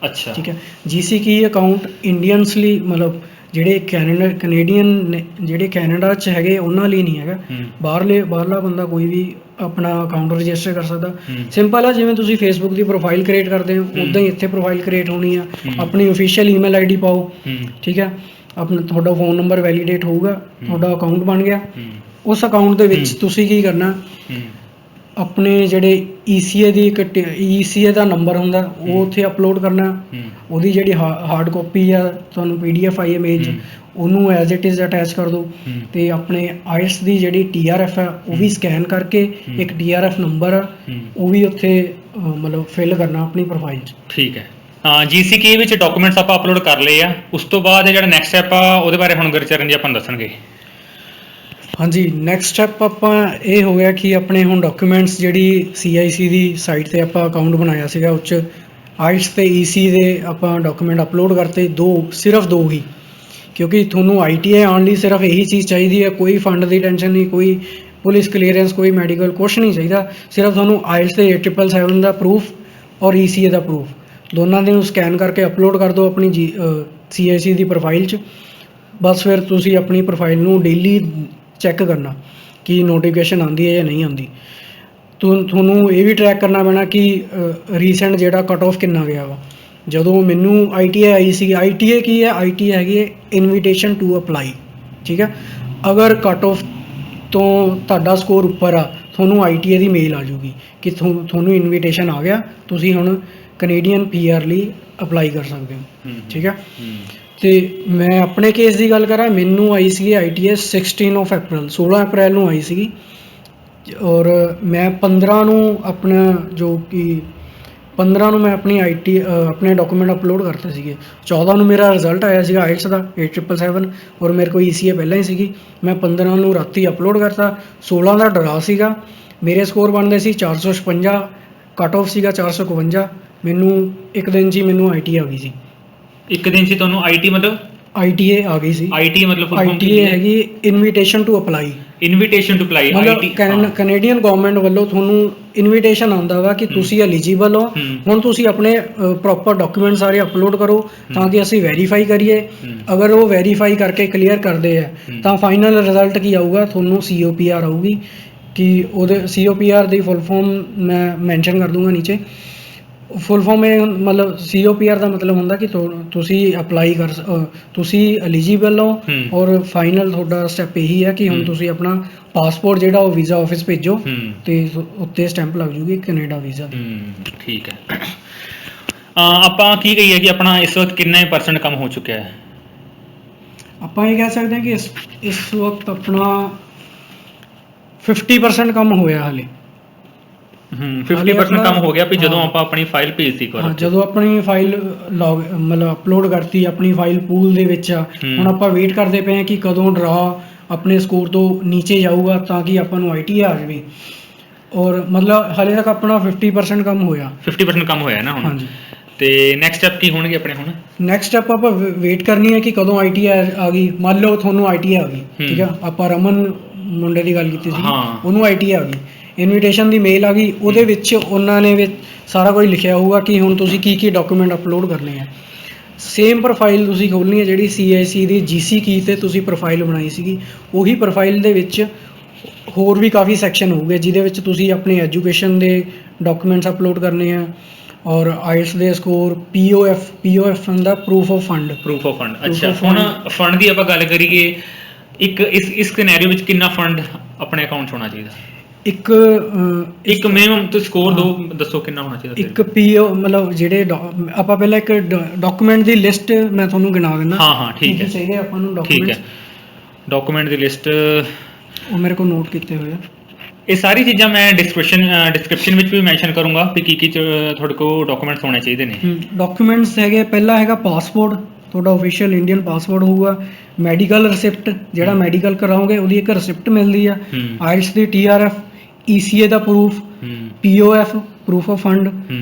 ਅੱਛਾ। ਠੀਕ ਹੈ। GC ਕੀ ਅਕਾਊਂਟ ਇੰਡੀਅਨਸ ਲਈ, ਮਤਲਬ ਜਿਹੜੇ ਕੈਨੇਡੀਅਨ ਨੇ, ਜਿਹੜੇ ਕੈਨੇਡਾ 'ਚ ਹੈਗੇ, ਉਹਨਾਂ ਲਈ ਨਹੀਂ ਹੈਗਾ। ਬਾਹਰਲਾ ਬੰਦਾ ਕੋਈ ਵੀ ਆਪਣਾ ਅਕਾਊਂਟ ਰਜਿਸਟਰ ਕਰ ਸਕਦਾ। ਸਿੰਪਲ ਆ, ਜਿਵੇਂ ਤੁਸੀਂ ਫੇਸਬੁੱਕ ਦੀ ਪ੍ਰੋਫਾਈਲ ਕ੍ਰੀਏਟ ਕਰਦੇ ਹੋ, ਉੱਦਾਂ ਹੀ ਇੱਥੇ ਪ੍ਰੋਫਾਈਲ ਕ੍ਰੀਏਟ ਹੋਣੀ ਆ। ਆਪਣੀ ਓਫੀਸ਼ੀਅਲ ਈਮੇਲ ID ਪਾਓ। ਠੀਕ ਹੈ। ਆਪਣਾ ਤੁਹਾਡਾ ਫੋਨ ਨੰਬਰ ਵੈਲੀਡੇਟ ਹੋਊਗਾ, ਤੁਹਾਡਾ ਅਕਾਊਂਟ ਬਣ ਗਿਆ। ਉਸ ਅਕਾਊਂਟ ਦੇ ਵਿੱਚ ਤੁਸੀਂ ਕੀ ਕਰਨਾ, ਆਪਣੇ ਜਿਹੜੇ ECA ਦੀ ਇੱਕ ECA ਦਾ ਨੰਬਰ ਹੁੰਦਾ ਉਹ ਉੱਥੇ ਅਪਲੋਡ ਕਰਨਾ। ਉਹਦੀ ਜਿਹੜੀ ਹਾਰਡ ਕਾਪੀ ਆ ਤੁਹਾਨੂੰ PDF ਆਈ ਇਮੇਜ ਉਹਨੂੰ ਐਜ਼ ਇਟ ਇਜ਼ ਅਟੈਚ ਕਰ ਦਿਓ। ਤੇ ਆਪਣੇ ਆਇਲਸ ਦੀ ਜਿਹੜੀ TRF ਹੈ ਉਹ ਵੀ ਸਕੈਨ ਕਰਕੇ ਇੱਕ TRF ਨੰਬਰ ਆ ਉਹ ਵੀ ਉੱਥੇ ਮਤਲਬ ਫਿਲ ਕਰਨਾ ਆਪਣੀ ਪ੍ਰੋਫਾਈਲ 'ਚ। ਠੀਕ ਹੈ। GCK ਵਿੱਚ ਡਾਕੂਮੈਂਟਸ ਆਪਾਂ ਅਪਲੋਡ ਕਰ ਲਏ ਆ, ਉਸ ਤੋਂ ਬਾਅਦ ਜਿਹੜਾ ਨੈਕਸਟ ਸਟੈਪ ਆ ਉਹਦੇ ਬਾਰੇ ਹੁਣ ਗੁਰਚਰਨ ਜੀ ਆਪਾਂ ਨੂੰ ਦੱਸਣਗੇ। ਹਾਂਜੀ, ਨੈਕਸਟ ਸਟੈਪ ਆਪਾਂ ਇਹ ਹੋ ਗਿਆ ਕਿ ਆਪਣੇ ਹੁਣ ਡਾਕੂਮੈਂਟਸ ਜਿਹੜੀ CIC ਦੀ ਸਾਈਟ 'ਤੇ ਆਪਾਂ ਅਕਾਊਂਟ ਬਣਾਇਆ ਸੀਗਾ ਉਹ 'ਚ ਆਇਲਸ ਤੇ EC ਦੇ ਆਪਾਂ ਡਾਕੂਮੈਂਟ ਅਪਲੋਡ ਕਰਤੇ, ਸਿਰਫ ਦੋ ਹੀ, ਕਿਉਂਕਿ ਤੁਹਾਨੂੰ ITI ਆਉਣ ਲਈ ਸਿਰਫ ਇਹੀ ਚੀਜ਼ ਚਾਹੀਦੀ ਹੈ। ਕੋਈ ਫੰਡ ਦੀ ਟੈਨਸ਼ਨ ਨਹੀਂ, ਕੋਈ ਪੁਲਿਸ ਕਲੀਅਰੈਂਸ, ਕੋਈ ਮੈਡੀਕਲ, ਕੁਛ ਨਹੀਂ ਚਾਹੀਦਾ। ਸਿਰਫ ਤੁਹਾਨੂੰ ਆਇਲਸ ਤੇ 777 ਦਾ ਪ੍ਰੂਫ ਔਰ ECA ਦਾ ਪ੍ਰੂਫ ਦੋਨਾਂ ਦੇ ਨੂੰ ਸਕੈਨ ਕਰਕੇ ਅਪਲੋਡ ਕਰ ਦਿਓ ਆਪਣੀ CIC ਦੀ ਪ੍ਰੋਫਾਈਲ 'ਚ। ਬਸ ਫਿਰ ਤੁਸੀਂ ਆਪਣੀ ਪ੍ਰੋਫਾਈਲ ਨੂੰ ਡੇਲੀ ਚੈੱਕ ਕਰਨਾ ਕਿ ਨੋਟੀਫਿਕੇਸ਼ਨ ਆਉਂਦੀ ਹੈ ਜਾਂ ਨਹੀਂ ਆਉਂਦੀ। ਤੁਹਾਨੂੰ ਇਹ ਵੀ ਟਰੈਕ ਕਰਨਾ ਪੈਣਾ ਕਿ ਰੀਸੈਂਟ ਜਿਹੜਾ ਕੱਟ ਆਫ ਕਿੰਨਾ ਗਿਆ ਵਾ। ਜਦੋਂ ਮੈਨੂੰ ITI ਆਈ ਸੀ, ITI ਕੀ ਹੈ? ITI ਹੈਗੀ ਹੈ ਇਨਵੀਟੇਸ਼ਨ ਟੂ ਅਪਲਾਈ, ਠੀਕ ਹੈ। ਅਗਰ ਕੱਟ ਆਫ ਤੋਂ ਤੁਹਾਡਾ ਸਕੋਰ ਉੱਪਰ ਆ ਤੁਹਾਨੂੰ ITI ਦੀ ਮੇਲ ਆ ਜਾਊਗੀ ਕਿ ਤੁਹਾਨੂੰ ਇਨਵੀਟੇਸ਼ਨ ਆ ਗਿਆ, ਤੁਸੀਂ ਹੁਣ ਕੈਨੇਡੀਅਨ PR ਲਈ ਅਪਲਾਈ ਕਰ ਸਕਦੇ ਹੋ, ਠੀਕ ਹੈ। ਤੇ ਮੈਂ ਆਪਣੇ ਕੇਸ ਦੀ ਗੱਲ ਕਰਾਂ, ਮੈਨੂੰ ਆਈ ਸੀਗੀ ITI 16 ਅਪ੍ਰੈਲ ਨੂੰ ਆਈ ਸੀਗੀ ਔਰ ਮੈਂ 15 ਨੂੰ ਆਪਣਾ ਜੋ ਕਿ 15 ਨੂੰ ਮੈਂ ਆਪਣੀ ਆਪਣੇ ਡਾਕੂਮੈਂਟ ਅਪਲੋਡ ਕਰਤੇ ਸੀਗੇ। 14 ਨੂੰ ਮੇਰਾ ਰਿਜ਼ਲਟ ਆਇਆ ਸੀਗਾ ਆਇਲਸ ਦਾ 8777 ਔਰ ਮੇਰੇ ਕੋਲ ECA ਪਹਿਲਾਂ ਹੀ ਸੀਗੀ। ਮੈਂ 15 ਨੂੰ ਰਾਤੀ ਅਪਲੋਡ ਕਰਤਾ। 16 ਦਾ ਡਰਾ ਸੀਗਾ, ਮੇਰੇ ਸਕੋਰ ਬਣਦੇ ਸੀ 456, ਕੱਟ ਆਫ ਸੀਗਾ 451। ਮੈਨੂੰ ਇੱਕ ਦਿਨ 'ਚ ਹੀ ਮੈਨੂੰ ITI ਆ ਗਈ ਸੀ। ਇੱਕ ਦਿਨ 'ਚ ਤੁਹਾਨੂੰ ਮਤਲਬ ITI ਆ ਗਈ ਸੀ। ITI ਮਤਲਬ ITI ਹੈਗੀ invitation to apply. Canadian government ਵੱਲੋਂ ਤੁਹਾਨੂੰ ਇਨਵੀਟੇਸ਼ਨ ਆਉਂਦਾ ਵਾ ਕਿ ਤੁਸੀਂ ਐਲੀਜੀਬਲ ਹੋ, ਹੁਣ ਤੁਸੀਂ ਆਪਣੇ ਪ੍ਰੋਪਰ ਡਾਕੂਮੈਂਟ ਸਾਰੇ ਅਪਲੋਡ ਕਰੋ ਤਾਂ ਕਿ ਅਸੀਂ ਵੈਰੀਫਾਈ ਕਰੀਏ। ਅਗਰ ਉਹ ਵੈਰੀਫਾਈ ਕਰਕੇ ਕਲੀਅਰ ਕਰਦੇ ਆ ਤਾਂ ਫਾਈਨਲ ਰਿਜ਼ਲਟ ਕੀ ਆਊਗਾ? ਤੁਹਾਨੂੰ COPR ਆਊਗੀ ਕਿ ਉਹਦੇ COPR ਦੀ ਫੁੱਲ ਫਾਰਮ ਮੈਂ ਮੈਂਸ਼ਨ ਕਰ ਦੂੰਗਾ ਨੀਚੇ। ਫੁੱਲ ਫਾਰਮ ਇਹ ਮਤਲਬ COPR ਦਾ ਮਤਲਬ ਹੁੰਦਾ ਕਿ ਤੁਸੀਂ ਅਪਲਾਈ ਤੁਸੀਂ ਐਲੀਜੀਬਲ ਹੋ ਔਰ ਫਾਈਨਲ ਤੁਹਾਡਾ ਸਟੈਪ ਇਹੀ ਹੈ ਕਿ ਹੁਣ ਤੁਸੀਂ ਆਪਣਾ ਪਾਸਪੋਰਟ ਜਿਹੜਾ ਉਹ ਵੀਜ਼ਾ ਆਫਿਸ ਭੇਜੋ ਤੇ ਉੱਤੇ ਸਟੈਂਪ ਲੱਗ ਜੂਗੀ ਕੈਨੇਡਾ ਵੀਜ਼ਾ ਦੀ। ਠੀਕ ਹੈ। ਆਪਾਂ ਕੀ ਕਹੀਏ ਕਿ ਆਪਣਾ ਇਸ ਵਕਤ ਕਿੰਨਾ % ਕੰਮ ਹੋ ਚੁੱਕਿਆ ਹੈ? ਆਪਾਂ ਇਹ ਕਹਿ ਸਕਦੇ ਹਾਂ ਕਿ ਇਸ ਵਕਤ ਆਪਣਾ 50% ਕੰਮ ਹੋਇਆ ਹਾਲੇ। 50% ਕੰਮ ਹੋ ਗਿਆ ਵੀ ਜਦੋਂ ਆਪਾਂ ਆਪਣੀ ਫਾਈਲ ਭੇਜਤੀ ਕਰੋ। ਜਦੋਂ ਆਪਣੀ ਫਾਈਲ ਮਤਲਬ ਅਪਲੋਡ ਕਰਤੀ, ਆਪਣੀ ਫਾਈਲ ਪੂਲ ਦੇ ਵਿੱਚ ਆ। ਹੁਣ ਆਪਾਂ ਵੇਟ ਕਰਦੇ ਪਏ ਹਾਂ ਕਿ ਕਦੋਂ ਡਰਾ ਆਪਣੇ ਸਕੋਰ ਤੋਂ ਨੀਚੇ ਜਾਊਗਾ ਤਾਂ ਕਿ ਆਪਾਂ ਨੂੰ ITI ਆ ਜਾਵੇ। ਔਰ ਮਤਲਬ ਹਾਲੇ ਤੱਕ ਆਪਣਾ 50% ਕੰਮ ਹੋਇਆ। 50% ਕੰਮ ਹੋਇਆ ਨਾ ਹੁਣ। ਹਾਂਜੀ। ਤੇ ਨੈਕਸਟ ਸਟੈਪ ਕੀ ਹੋਣਗੇ ਆਪਣੇ ਹੁਣ? ਨੈਕਸਟ ਸਟੈਪ ਆਪਾਂ ਵੇਟ ਕਰਨੀ ਹੈ ਕਿ ਕਦੋਂ ITI ਆ ਗਈ। ਮੰਨ ਲਓ ਤੁਹਾਨੂੰ ITI ਆ ਗਈ, ਠੀਕ ਆ। ਆਪਾਂ ਰਮਨ ਮੁੰਡੇ ਦੀ ਗੱਲ ਕੀਤੀ ਸੀ, ਉਹਨੂੰ ITI ਆ ਗਈ, ਇਨਵੀਟੇਸ਼ਨ ਦੀ ਮੇਲ ਆ ਗਈ। ਉਹਦੇ ਵਿੱਚ ਉਹਨਾਂ ਨੇ ਸਾਰਾ ਕੁਝ ਲਿਖਿਆ ਹੋਊਗਾ ਕਿ ਹੁਣ ਤੁਸੀਂ ਕੀ ਡਾਕੂਮੈਂਟ ਅਪਲੋਡ ਕਰਨੇ ਆ। ਸੇਮ ਪ੍ਰੋਫਾਈਲ ਤੁਸੀਂ ਖੋਲ੍ਹਣੀ ਹੈ ਜਿਹੜੀ CIC ਦੀ GCK ਤੇ ਤੁਸੀਂ ਪ੍ਰੋਫਾਈਲ ਬਣਾਈ ਸੀਗੀ। ਉਹੀ ਪ੍ਰੋਫਾਈਲ ਦੇ ਵਿੱਚ ਹੋਰ ਵੀ ਕਾਫੀ ਸੈਕਸ਼ਨ ਹੋਊਗੇ ਜਿਹਦੇ ਵਿੱਚ ਤੁਸੀਂ ਆਪਣੀ ਐਜੂਕੇਸ਼ਨ ਦੇ ਡਾਕੂਮੈਂਟਸ ਅਪਲੋਡ ਕਰਨੇ ਆ ਔਰ ਆਇਲਸ ਦੇ ਸਕੋਰ, POF ਹੁੰਦਾ ਪ੍ਰੂਫ ਆਫ ਫੰਡ। ਅੱਛਾ, ਹੁਣ ਫੰਡ ਦੀ ਆਪਾਂ ਗੱਲ ਕਰੀਏ, ਇਸ ਸਿਨੈਰੀਓ ਵਿੱਚ ਕਿੰਨਾ ਫੰਡ ਆਪਣੇ ਅਕਾਊਂਟ 'ਚ ਹੋਣਾ ਚਾਹੀਦਾ? ਇੱਕ ਮਿਨੀਮਮ ਤੇ ਸਕੋਰ ਦੱਸੋ ਕਿੰਨਾ ਹੋਣਾ ਚਾਹੀਦਾ? ਇੱਕ PO ਮਤਲਬ ਜਿਹੜੇ ਆਪਾਂ ਪਹਿਲਾਂ ਇੱਕ ਡਾਕੂਮੈਂਟ ਦੀ ਲਿਸਟ ਮੈਂ ਤੁਹਾਨੂੰ ਗਿਣਾ ਦਿੰਦਾ। ਹਾਂ ਠੀਕ ਹੈ, ਚਾਹੀਦੇ ਆਪਾਂ ਨੂੰ ਡਾਕੂਮੈਂਟ ਦੀ ਲਿਸਟ ਉਹ ਮੇਰੇ ਕੋਲ ਨੋਟ ਕੀਤੇ ਹੋਏ ਆ। ਇਹ ਸਾਰੀ ਚੀਜ਼ਾਂ ਮੈਂ ਡਿਸਕ੍ਰਿਪਸ਼ਨ ਵਿੱਚ ਵੀ ਮੈਂਸ਼ਨ ਕਰੂੰਗਾ ਕਿ ਕੀ ਤੁਹਾਡੇ ਕੋਲ ਡਾਕੂਮੈਂਟਸ ਹੋਣੇ ਚਾਹੀਦੇ ਨੇ। ਡਾਕੂਮੈਂਟਸ ਹੈਗੇ, ਪਹਿਲਾ ਹੈਗਾ ਪਾਸਪੋਰਟ, ਤੁਹਾਡਾ ਆਫੀਸ਼ੀਅਲ ਇੰਡੀਅਨ ਪਾਸਪੋਰਟ ਹੋਊਗਾ। ਮੈਡੀਕਲ ਰਿਸਿਪਟ, ਜਿਹੜਾ ਮੈਡੀਕਲ ਕਰਾਓਗੇ ਉਹਦੀ ਇੱਕ ਰਿਸਿਪਟ ਮਿਲਦੀ ਆ। IELTS the TRF, ECA the proof, POF proof of fund,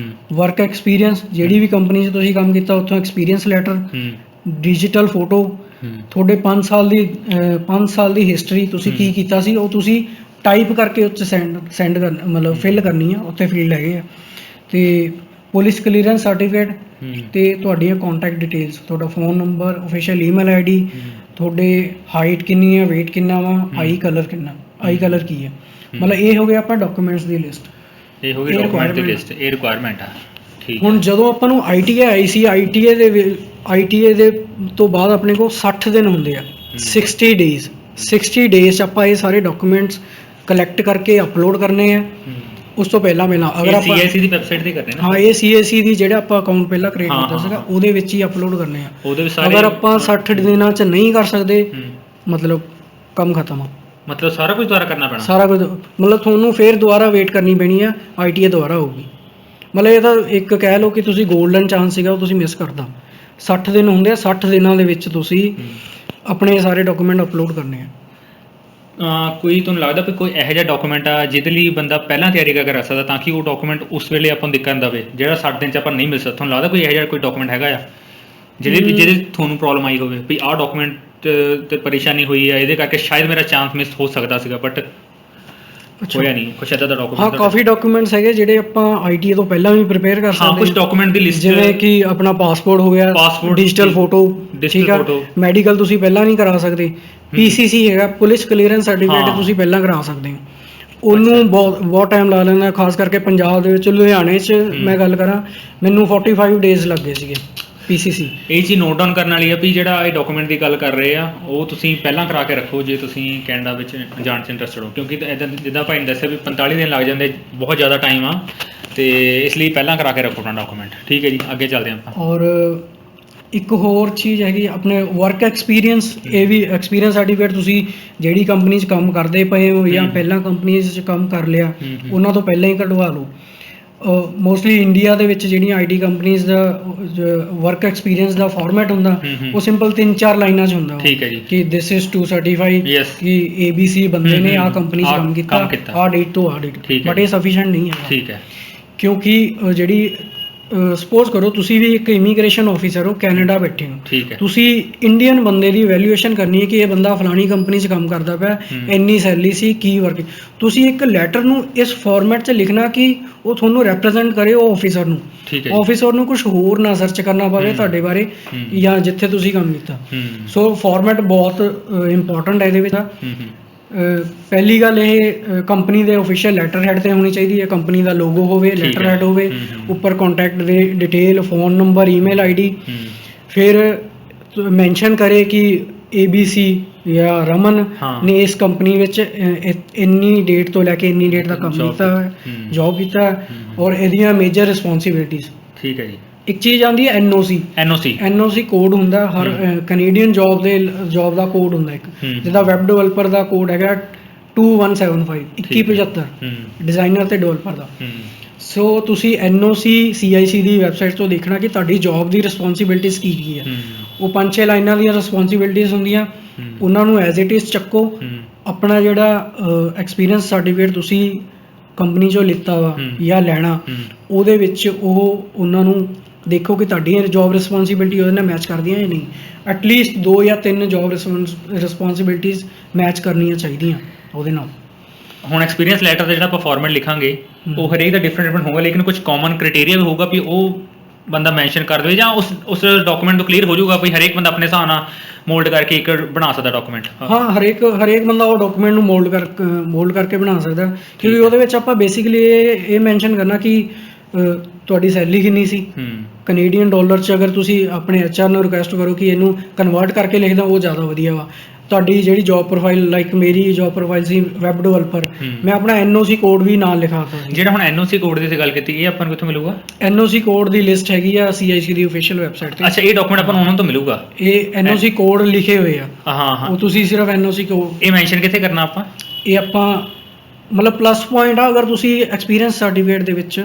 work experience, ਜਿਹੜੀ ਵੀ ਕੰਪਨੀ 'ਚ ਤੁਸੀਂ ਕੰਮ ਕੀਤਾ ਉੱਥੋਂ ਐਕਸਪੀਰੀਅੰਸ ਲੈਟਰ, ਡਿਜੀਟਲ ਫੋਟੋ, ਤੁਹਾਡੇ 5 ਸਾਲ ਦੀ ਹਿਸਟਰੀ, ਤੁਸੀਂ ਕੀ ਕੀਤਾ ਸੀ ਉਹ ਤੁਸੀਂ ਟਾਈਪ ਕਰਕੇ ਉੱਤੇ ਸੈਂਡ ਕਰਨਾ, ਮਤਲਬ ਫਿਲ ਕਰਨੀ ਆ। ਉੱਥੇ ਫੀਲਡ ਹੈਗੇ ਆ। ਤੇ ਪੁਲਿਸ ਕਲੀਅਰੈਂਸ ਸਰਟੀਫਿਕੇਟ ਤੇ ਤੁਹਾਡੀਆਂ ਕੰਟੈਕਟ ਡਿਟੇਲਸ, ਤੁਹਾਡਾ phone number, official email ID, ਤੁਹਾਡੇ ਹਾਈਟ ਕਿੰਨੀ ਹੈ, weight ਕਿੰਨਾ ਵਾ, ਆਈ ਕਲਰ ਕੀ ਹੈ। ਮਤਲਬ ਇਹ ਹੋ ਗਿਆ ਆਪਾਂ ਡਾਕੂਮੈਂਟਸ ਦੀ ਲਿਸਟ। ਇਹ ਹੋ ਗਈ ਡਾਕੂਮੈਂਟ ਦੀ ਲਿਸਟ, ਇਹ ਰਿਕੁਆਇਰਮੈਂਟ ਆ। ਠੀਕ। ਹੁਣ ਜਦੋਂ ਆਪਾਂ ਨੂੰ ITI ਆਈ ਸੀ, ITI ਦੇ ਤੋਂ ਬਾਅਦ ਆਪਣੇ ਕੋਲ 60 ਦਿਨ ਹੁੰਦੇ ਆ, 60 ਡੇਜ਼ 'ਚ ਆਪਾਂ ਇਹ ਸਾਰੇ ਡਾਕੂਮੈਂਟਸ ਕਲੈਕਟ ਕਰਕੇ ਅਪਲੋਡ ਕਰਨੇ ਆ। ਉਸ ਤੋਂ ਪਹਿਲਾਂ ਅਗਰ ਆਪਾਂ CIC ਦੀ ਵੈਬਸਾਈਟ ਤੇ ਕਰਨੇ ਨਾ। ਹਾਂ, ਇਹ CAC ਦੀ ਜਿਹੜਾ ਆਪਾਂ ਅਕਾਊਂਟ ਪਹਿਲਾਂ ਕ੍ਰੀਏਟ ਹਾਂ, ਕੀਤਾ ਹਾਂ, ਸੀਗਾ ਹਾਂ। ਉਹਦੇ ਵਿੱਚ ਹੀ ਅਪਲੋਡ ਕਰਨੇ ਆ। ਉਹਦੇ ਵਿੱਚ ਸਾਰੇ ਅਗਰ ਆਪਾਂ 60 ਦਿਨਾਂ 'ਚ ਨਹੀਂ ਕਰ ਸਕਦੇ ਹੂੰ। ਮਤਲਬ ਕੰਮ ਖਤਮ ਆ। ਮਤਲਬ ਸਾਰਾ ਕੁਝ ਦੁਬਾਰਾ ਕਰਨਾ ਪੈਣਾ। ਸਾਰਾ ਕੁਝ ਮਤਲਬ ਤੁਹਾਨੂੰ ਫਿਰ ਦੁਬਾਰਾ ਵੇਟ ਕਰਨੀ ਪੈਣੀ ਆ, ITA ਦੁਬਾਰਾ ਹੋਊਗੀ। ਮਤਲਬ ਇਹ ਤਾਂ ਇੱਕ ਕਹਿ ਲਓ ਕਿ ਤੁਸੀਂ 골ਡਨ ਚਾਂਸ ਸੀਗਾ, ਉਹ ਤੁਸੀਂ ਮਿਸ ਕਰਦਾ। 60 ਦਿਨ ਹੁੰਦੇ ਆ, 60 ਦਿਨਾਂ ਦੇ ਵਿੱਚ ਤੁਸੀਂ ਆਪਣੇ ਸਾਰੇ ਡਾਕੂਮੈਂਟ ਅਪਲੋਡ ਕਰਨੇ ਆ। ਕੋਈ ਤੁਹਾਨੂੰ ਲੱਗਦਾ ਵੀ ਕੋਈ ਇਹੋ ਜਿਹਾ ਡਾਕੂਮੈਂਟ ਆ ਜਿਹਦੇ ਲਈ ਬੰਦਾ ਪਹਿਲਾਂ ਤਿਆਰੀ ਕਰਕੇ ਰੱਖ ਸਕਦਾ ਤਾਂ ਕਿ ਉਹ ਡਾਕੂਮੈਂਟ ਉਸ ਵੇਲੇ ਆਪਾਂ ਨੂੰ ਦਿੱਕਤ ਨਾ ਦੇਵੇ, ਜਿਹੜਾ 60 ਦਿਨ 'ਚ ਆਪਾਂ ਨਹੀਂ ਮਿਲ ਸਕਦਾ? ਤੁਹਾਨੂੰ ਲੱਗਦਾ ਕੋਈ ਇਹੋ ਜਿਹਾ ਕੋਈ ਡਾਕੂਮੈਂਟ ਹੈਗਾ ਆ ਜਿਹਦੇ ਤੁਹਾਨੂੰ ਪ੍ਰੋਬਲਮ ਆਈ ਹੋਵੇ ਵੀ ਆਹ ਡਾਕੂਮੈਂਟ ਤੇ ਪਰੇਸ਼ਾਨੀ ਹੋਈ ਆ, ਇਹਦੇ ਕਰਕੇ ਸ਼ਾਇਦ ਮੇਰਾ ਚਾਂਸ ਮਿਸ ਹੋ ਸਕਦਾ ਸੀਗਾ ਬਟ ਹੋਇਆ ਨਹੀਂ? ਕੁਛ ਇੱਦਾਂ ਦਾ ਡਾਕੂਮੈਂਟ? ਹਾਂ, ਕਾਫੀ ਡਾਕੂਮੈਂਟਸ ਹੈਗੇ ਜਿਹੜੇ ਆਪਾਂ ITA ਤੋਂ ਪਹਿਲਾਂ ਵੀ ਪ੍ਰਿਪੇਅਰ ਕਰ ਸਕਦੇ ਹਾਂ, ਕੁਝ ਡਾਕੂਮੈਂਟ ਦੀ ਲਿਸਟ ਜਿਵੇਂ ਕਿ ਆਪਣਾ ਪਾਸਪੋਰਟ ਹੋ ਗਿਆ, ਡਿਜੀਟਲ ਫੋਟੋ, ਠੀਕ ਆ। ਮੈਡੀਕਲ ਤੁਸੀਂ ਪਹਿਲਾਂ ਨਹੀਂ ਕਰਾ ਸਕਦੇ। PCC ਹੈਗਾ, ਪੁਲਿਸ ਕਲੀਅਰੈਂਸ ਸਰਟੀਫਿਕੇਟ ਤੁਸੀਂ ਪਹਿਲਾਂ ਕਰਾ ਸਕਦੇ ਹੋ। ਉਹਨੂੰ ਬਹੁਤ ਟਾਈਮ ਲਾ ਲੈਂਦਾ, ਖਾਸ ਕਰਕੇ ਪੰਜਾਬ ਦੇ ਵਿੱਚ। ਲੁਧਿਆਣੇ 'ਚ ਮੈਂ ਗੱਲ ਕਰਾਂ, ਮੈਨੂੰ 45 ਡੇਜ਼ ਲੱਗੇ ਸੀਗੇ PCC। ਇਹ ਚੀਜ਼ ਨੋਟ ਡਾਊਨ ਕਰਨ ਵਾਲੀ ਆ ਵੀ ਜਿਹੜਾ ਇਹ ਡਾਕੂਮੈਂਟ ਦੀ ਗੱਲ ਕਰ ਰਹੇ ਆ ਉਹ ਤੁਸੀਂ ਪਹਿਲਾਂ ਕਰਾ ਕੇ ਰੱਖੋ ਜੇ ਤੁਸੀਂ ਕੈਨੇਡਾ ਵਿੱਚ ਜਾਣ 'ਚ ਇੰਟਰਸਟਡ ਹੋ, ਕਿਉਂਕਿ ਇੱਦਾਂ ਜਿੱਦਾਂ ਭਾਈ ਨੇ ਦੱਸਿਆ ਵੀ 45 ਦਿਨ ਲੱਗ ਜਾਂਦੇ, ਬਹੁਤ ਜ਼ਿਆਦਾ ਟਾਈਮ ਆ, ਤੇ ਇਸ ਲਈ ਪਹਿਲਾਂ ਕਰਾ ਕੇ ਰੱਖੋ ਆਪਣਾ ਡਾਕੂਮੈਂਟ। ਠੀਕ ਹੈ ਜੀ, ਅੱਗੇ ਚੱਲਦੇ ਹਾਂ ਆਪਾਂ। ਔਰ ਇੱਕ ਹੋਰ ਚੀਜ਼ ਹੈਗੀ ਆਪਣੇ ਵਰਕ ਐਕਸਪੀਰੀਅੰਸ। ਇਹ ਵੀ ਐਕਸਪੀਰੀਅੰਸ ਸਰਟੀਫਿਕੇਟ ਤੁਸੀਂ ਜਿਹੜੀ ਕੰਪਨੀ 'ਚ ਕੰਮ ਕਰਦੇ ਪਏ ਹੋ ਜਾਂ ਪਹਿਲਾਂ ਕੰਪਨੀ 'ਚ ਕੰਮ ਕਰ ਲਿਆ, ਉਹਨਾਂ ਤੋਂ ਪਹਿਲਾਂ ਹੀ ਕਢਵਾ ਲਓ। ਮੋਸਟਲੀ ਇੰਡੀਆ ਦੇ ਵਿੱਚ ਜਿਹੜੀਆਂ IT companies the work experience the format ਹੁੰਦਾ, ਉਹ ਸਿੰਪਲ 3-4 ਲਾਈਨਾਂ 'ਚ ਹੁੰਦਾ। ਠੀਕ ਹੈ ਜੀ। ਕਿ ਦਿਸ ਇਜ਼ ਟੂ ਸਰਟੀਫਾਈ ਕਿ ABC ਬੰਦੇ ਨੇ ਆਹ ਕੰਪਨੀ 'ਚ ਕੰਮ ਕੀਤਾ, ਆਹ ਡੇਟ ਤੋਂ ਆਹ ਡੇਟ। ਬਟ ਇਹ ਸਫੀਸ਼ੀਐਂਟ ਨਹੀਂ ਹੈ। ਠੀਕ ਹੈ। ਕਿਉਂਕਿ ਜਿਹੜੀ ਸਪੋਜ਼ ਕਰੋ ਤੁਸੀਂ ਵੀ ਇੱਕ ਇਮੀਗ੍ਰੇਸ਼ਨ ਆਫਿਸਰ ਹੋ, ਕੈਨੇਡਾ ਬੈਠੇ ਹੋ, ਠੀਕ ਹੈ। ਤੁਸੀਂ ਇੰਡੀਅਨ ਬੰਦੇ ਦੀ ਵੈਲਿਊਏਸ਼ਨ ਕਰਨੀ ਹੈ ਕਿ ਇਹ ਬੰਦਾ ਫਲਾਣੀ ਕੰਪਨੀ 'ਚ ਕੰਮ ਕਰਦਾ ਪਿਆ, ਇੰਨੀ ਸੈਲਰੀ ਸੀ, ਕੀ ਵਰਕ। ਤੁਸੀਂ ਇੱਕ ਲੈਟਰ ਨੂੰ ਇਸ ਫਾਰਮੈਟ 'ਚ ਲਿਖਣਾ ਕਿ ਉਹ ਤੁਹਾਨੂੰ ਰੈਪਰੈਜ਼ੈਂਟ ਕਰੇ, ਉਹ ਆਫਿਸਰ ਨੂੰ। ਆਫਿਸਰ ਨੂੰ ਕੁਝ ਹੋਰ ਨਾ ਸਰਚ ਕਰਨਾ ਪਵੇ ਤੁਹਾਡੇ ਬਾਰੇ ਜਾਂ ਜਿੱਥੇ ਤੁਸੀਂ ਕੰਮ ਕੀਤਾ। ਸੋ ਫਾਰਮੈਟ ਬਹੁਤ ਇੰਪੋਰਟੈਂਟ ਹੈ ਇਹਦੇ ਵਿੱਚ। ਪਹਿਲੀ ਗੱਲ, ਇਹ ਕੰਪਨੀ ਦੇ ਆਫੀਸ਼ੀਅਲ ਲੈਟਰ ਹੈਡ ਤੇ ਹੋਣੀ ਚਾਹੀਦੀ ਹੈ। ਕੰਪਨੀ ਦਾ ਲੋਗੋ ਹੋਵੇ, ਲੈਟਰ ਹੈਡ ਹੋਵੇ, ਉੱਪਰ ਕੰਟੈਕਟ ਦੇ detail, phone number, email ID। ਫਿਰ ਮੈਂਸ਼ਨ ਕਰੇ ਕਿ ABC ਜਾਂ ਰਮਨ ਨੇ ਇਸ ਕੰਪਨੀ ਵਿੱਚ ਇੰਨੀ ਡੇਟ ਤੋਂ ਲੈ ਕੇ ਇੰਨੀ ਡੇਟ ਤੱਕ ਕੰਮ ਕੀਤਾ ਹੈ, ਜੌਬ ਕੀਤਾ, ਔਰ ਇਹਦੀਆਂ ਮੇਜਰ ਰਿਸਪੌਂਸਿਬਿਲਿਟੀਜ਼। ਠੀਕ ਹੈ ਜੀ। ਇੱਕ ਚੀਜ਼ ਆਉਂਦੀ ਹੈ NOC ਕੋਡ ਹੁੰਦਾ ਹਰ ਕੈਨੇਡੀਅਨ ਜੌਬ ਦਾ ਕੋਡ ਹੁੰਦਾ ਇੱਕ। ਜਿੱਦਾਂ ਵੈਬ ਡਿਵੈਲਪਰ ਦਾ ਕੋਡ ਹੈਗਾ 2175 2175 ਡਿਜ਼ਾਈਨਰ ਤੇ ਡਿਵੈਲਪਰ ਦਾ। ਸੋ ਤੁਸੀਂ NOC CIC ਦੀ ਵੈਬਸਾਈਟ ਤੋਂ ਦੇਖਣਾ ਕਿ ਤੁਹਾਡੀ ਜੌਬ ਦੀ ਰਿਸਪੌਂਸਿਬਿਲਿਟੀਜ਼ ਕੀ ਹੈ। ਉਹ 5-6 ਲਾਈਨਾਂ ਦੀਆਂ ਰਿਸਪੌਂਸਿਬਿਲਿਟੀਜ਼ ਹੁੰਦੀਆਂ, ਉਹਨਾਂ ਨੂੰ ਐਜ਼ ਇਟ ਇਜ਼ ਚੱਕੋ। ਆਪਣਾ ਜਿਹੜਾ ਐਕਸਪੀਰੀਅੰਸ ਸਰਟੀਫਿਕੇਟ ਤੁਸੀਂ ਕੰਪਨੀ 'ਚੋਂ ਲਿੱਤਾ ਵਾ ਜਾਂ ਲੈਣਾ, ਉਹਦੇ ਵਿੱਚ ਉਹਨਾਂ ਨੂੰ ਦੇਖੋ ਕਿ ਤੁਹਾਡੀ ਜੌਬ ਰਿਸਪੌਂਸਿਬਿਲਿਟੀ ਉਹਦੇ ਨਾਲ ਮੈਚ ਕਰਦੀਆਂ ਜਾਂ ਨਹੀਂ। ਐਟਲੀਸਟ 2 ਜਾਂ 3 ਜੌਬ ਰਿਸਪੌਂਸਿਬਿਲਿਟੀਜ਼ ਮੈਚ ਕਰਨੀਆਂ ਚਾਹੀਦੀਆਂ ਉਹਦੇ ਨਾਲ। ਹੁਣ ਐਕਸਪੀਰੀਅੰਸ ਲੈਟਰ ਦਾ ਜਿਹੜਾ ਆਪਾਂ ਫਾਰਮੈਟ ਲਿਖਾਂਗੇ ਉਹ ਹਰੇਕ ਦਾ ਡਿਫਰੈਂਟ ਹੋਊਗਾ, ਲੇਕਿਨ ਕੁਝ ਕਾਮਨ ਕ੍ਰਾਈਟੇਰੀਆ ਵੀ ਹੋਊਗਾ ਵੀ ਉਹ ਬੰਦਾ ਮੈਂਸ਼ਨ ਕਰ ਦੇਵੇ ਜਾਂ ਉਸ ਡਾਕੂਮੈਂਟ ਤੋਂ ਕਲੀਅਰ ਹੋ ਜਾਊਗਾ ਵੀ ਹਰੇਕ ਬੰਦਾ ਆਪਣੇ ਹਿਸਾਬ ਨਾਲ ਮੋਲਡ ਕਰਕੇ ਇੱਕ ਬਣਾ ਸਕਦਾ ਡਾਕੂਮੈਂਟ। ਹਾਂ, ਹਰੇਕ ਬੰਦਾ ਉਹ ਡਾਕੂਮੈਂਟ ਨੂੰ ਮੋਲਡ ਕਰਕੇ ਬਣਾ ਸਕਦਾ, ਕਿਉਂਕਿ ਉਹਦੇ ਵਿੱਚ ਆਪਾਂ ਬੇਸਿਕਲੀ ਇਹ ਮੈਂਸ਼ਨ ਕਰਨਾ ਕਿ ਤੁਹਾਡੀ ਸੈਲਰੀ ਕਿੰਨੀ ਸੀ ਕੈਨੇਡੀਅਨ ਡਾਲਰ 'ਚ। ਅਗਰ ਤੁਸੀਂ ਆਪਣੇ HR ਨੂੰ ਰਿਕੁਐਸਟ ਕਰੋ ਕਿ ਇਹਨੂੰ ਕਨਵਰਟ ਕਰਕੇ ਲਿਖਦਾ, ਉਹ ਜ਼ਿਆਦਾ ਵਧੀਆ ਵਾ। ਤੁਹਾਡੀ ਜਿਹੜੀ ਜੌਬ ਪ੍ਰੋਫਾਈਲ, ਲਾਈਕ ਮੇਰੀ ਜੌਬ ਪ੍ਰੋਫਾਈਲ ਸੀ ਵੈਬ ਡਿਵੈਲਪਰ, ਮੈਂ ਆਪਣਾ NOC ਕੋਡ ਵੀ ਨਾਲ ਲਿਖਾਤਾ ਸੀ। ਜਿਹੜਾ ਹੁਣ NOC ਕੋਡ ਦੀ ਗੱਲ ਕੀਤੀ, ਇਹ ਆਪਾਂ ਨੂੰ ਕਿੱਥੋਂ ਮਿਲੂਗਾ? NOC ਕੋਡ ਦੀ ਲਿਸਟ ਹੈਗੀ ਆ CIC ਦੀ ਅਫੀਸ਼ੀਅਲ ਵੈਬਸਾਈਟ ਤੇ। ਅੱਛਾ, ਇਹ ਡਾਕੂਮੈਂਟ ਆਪਾਂ ਨੂੰ ਉਹਨਾਂ ਤੋਂ ਮਿਲੂਗਾ? ਇਹ NOC ਕੋਡ ਲਿਖੇ ਹੋਏ ਆ। ਹਾਂ, ਉਹ ਤੁਸੀਂ ਸਿਰਫ NOC ਕੋਡ। ਇਹ ਮੈਂਸ਼ਨ ਕਿੱਥੇ ਕਰਨਾ ਆਪਾਂ? ਇਹ ਆਪਾਂ ਮਤਲਬ ਪਲੱਸ ਪੁਆਇੰਟ ਆ, ਅਗਰ ਤੁਸੀਂ ਐਕਸਪੀਰੀਅੰਸ ਸਰਟੀਫਿਕੇਟ ਦੇ ਵਿੱਚ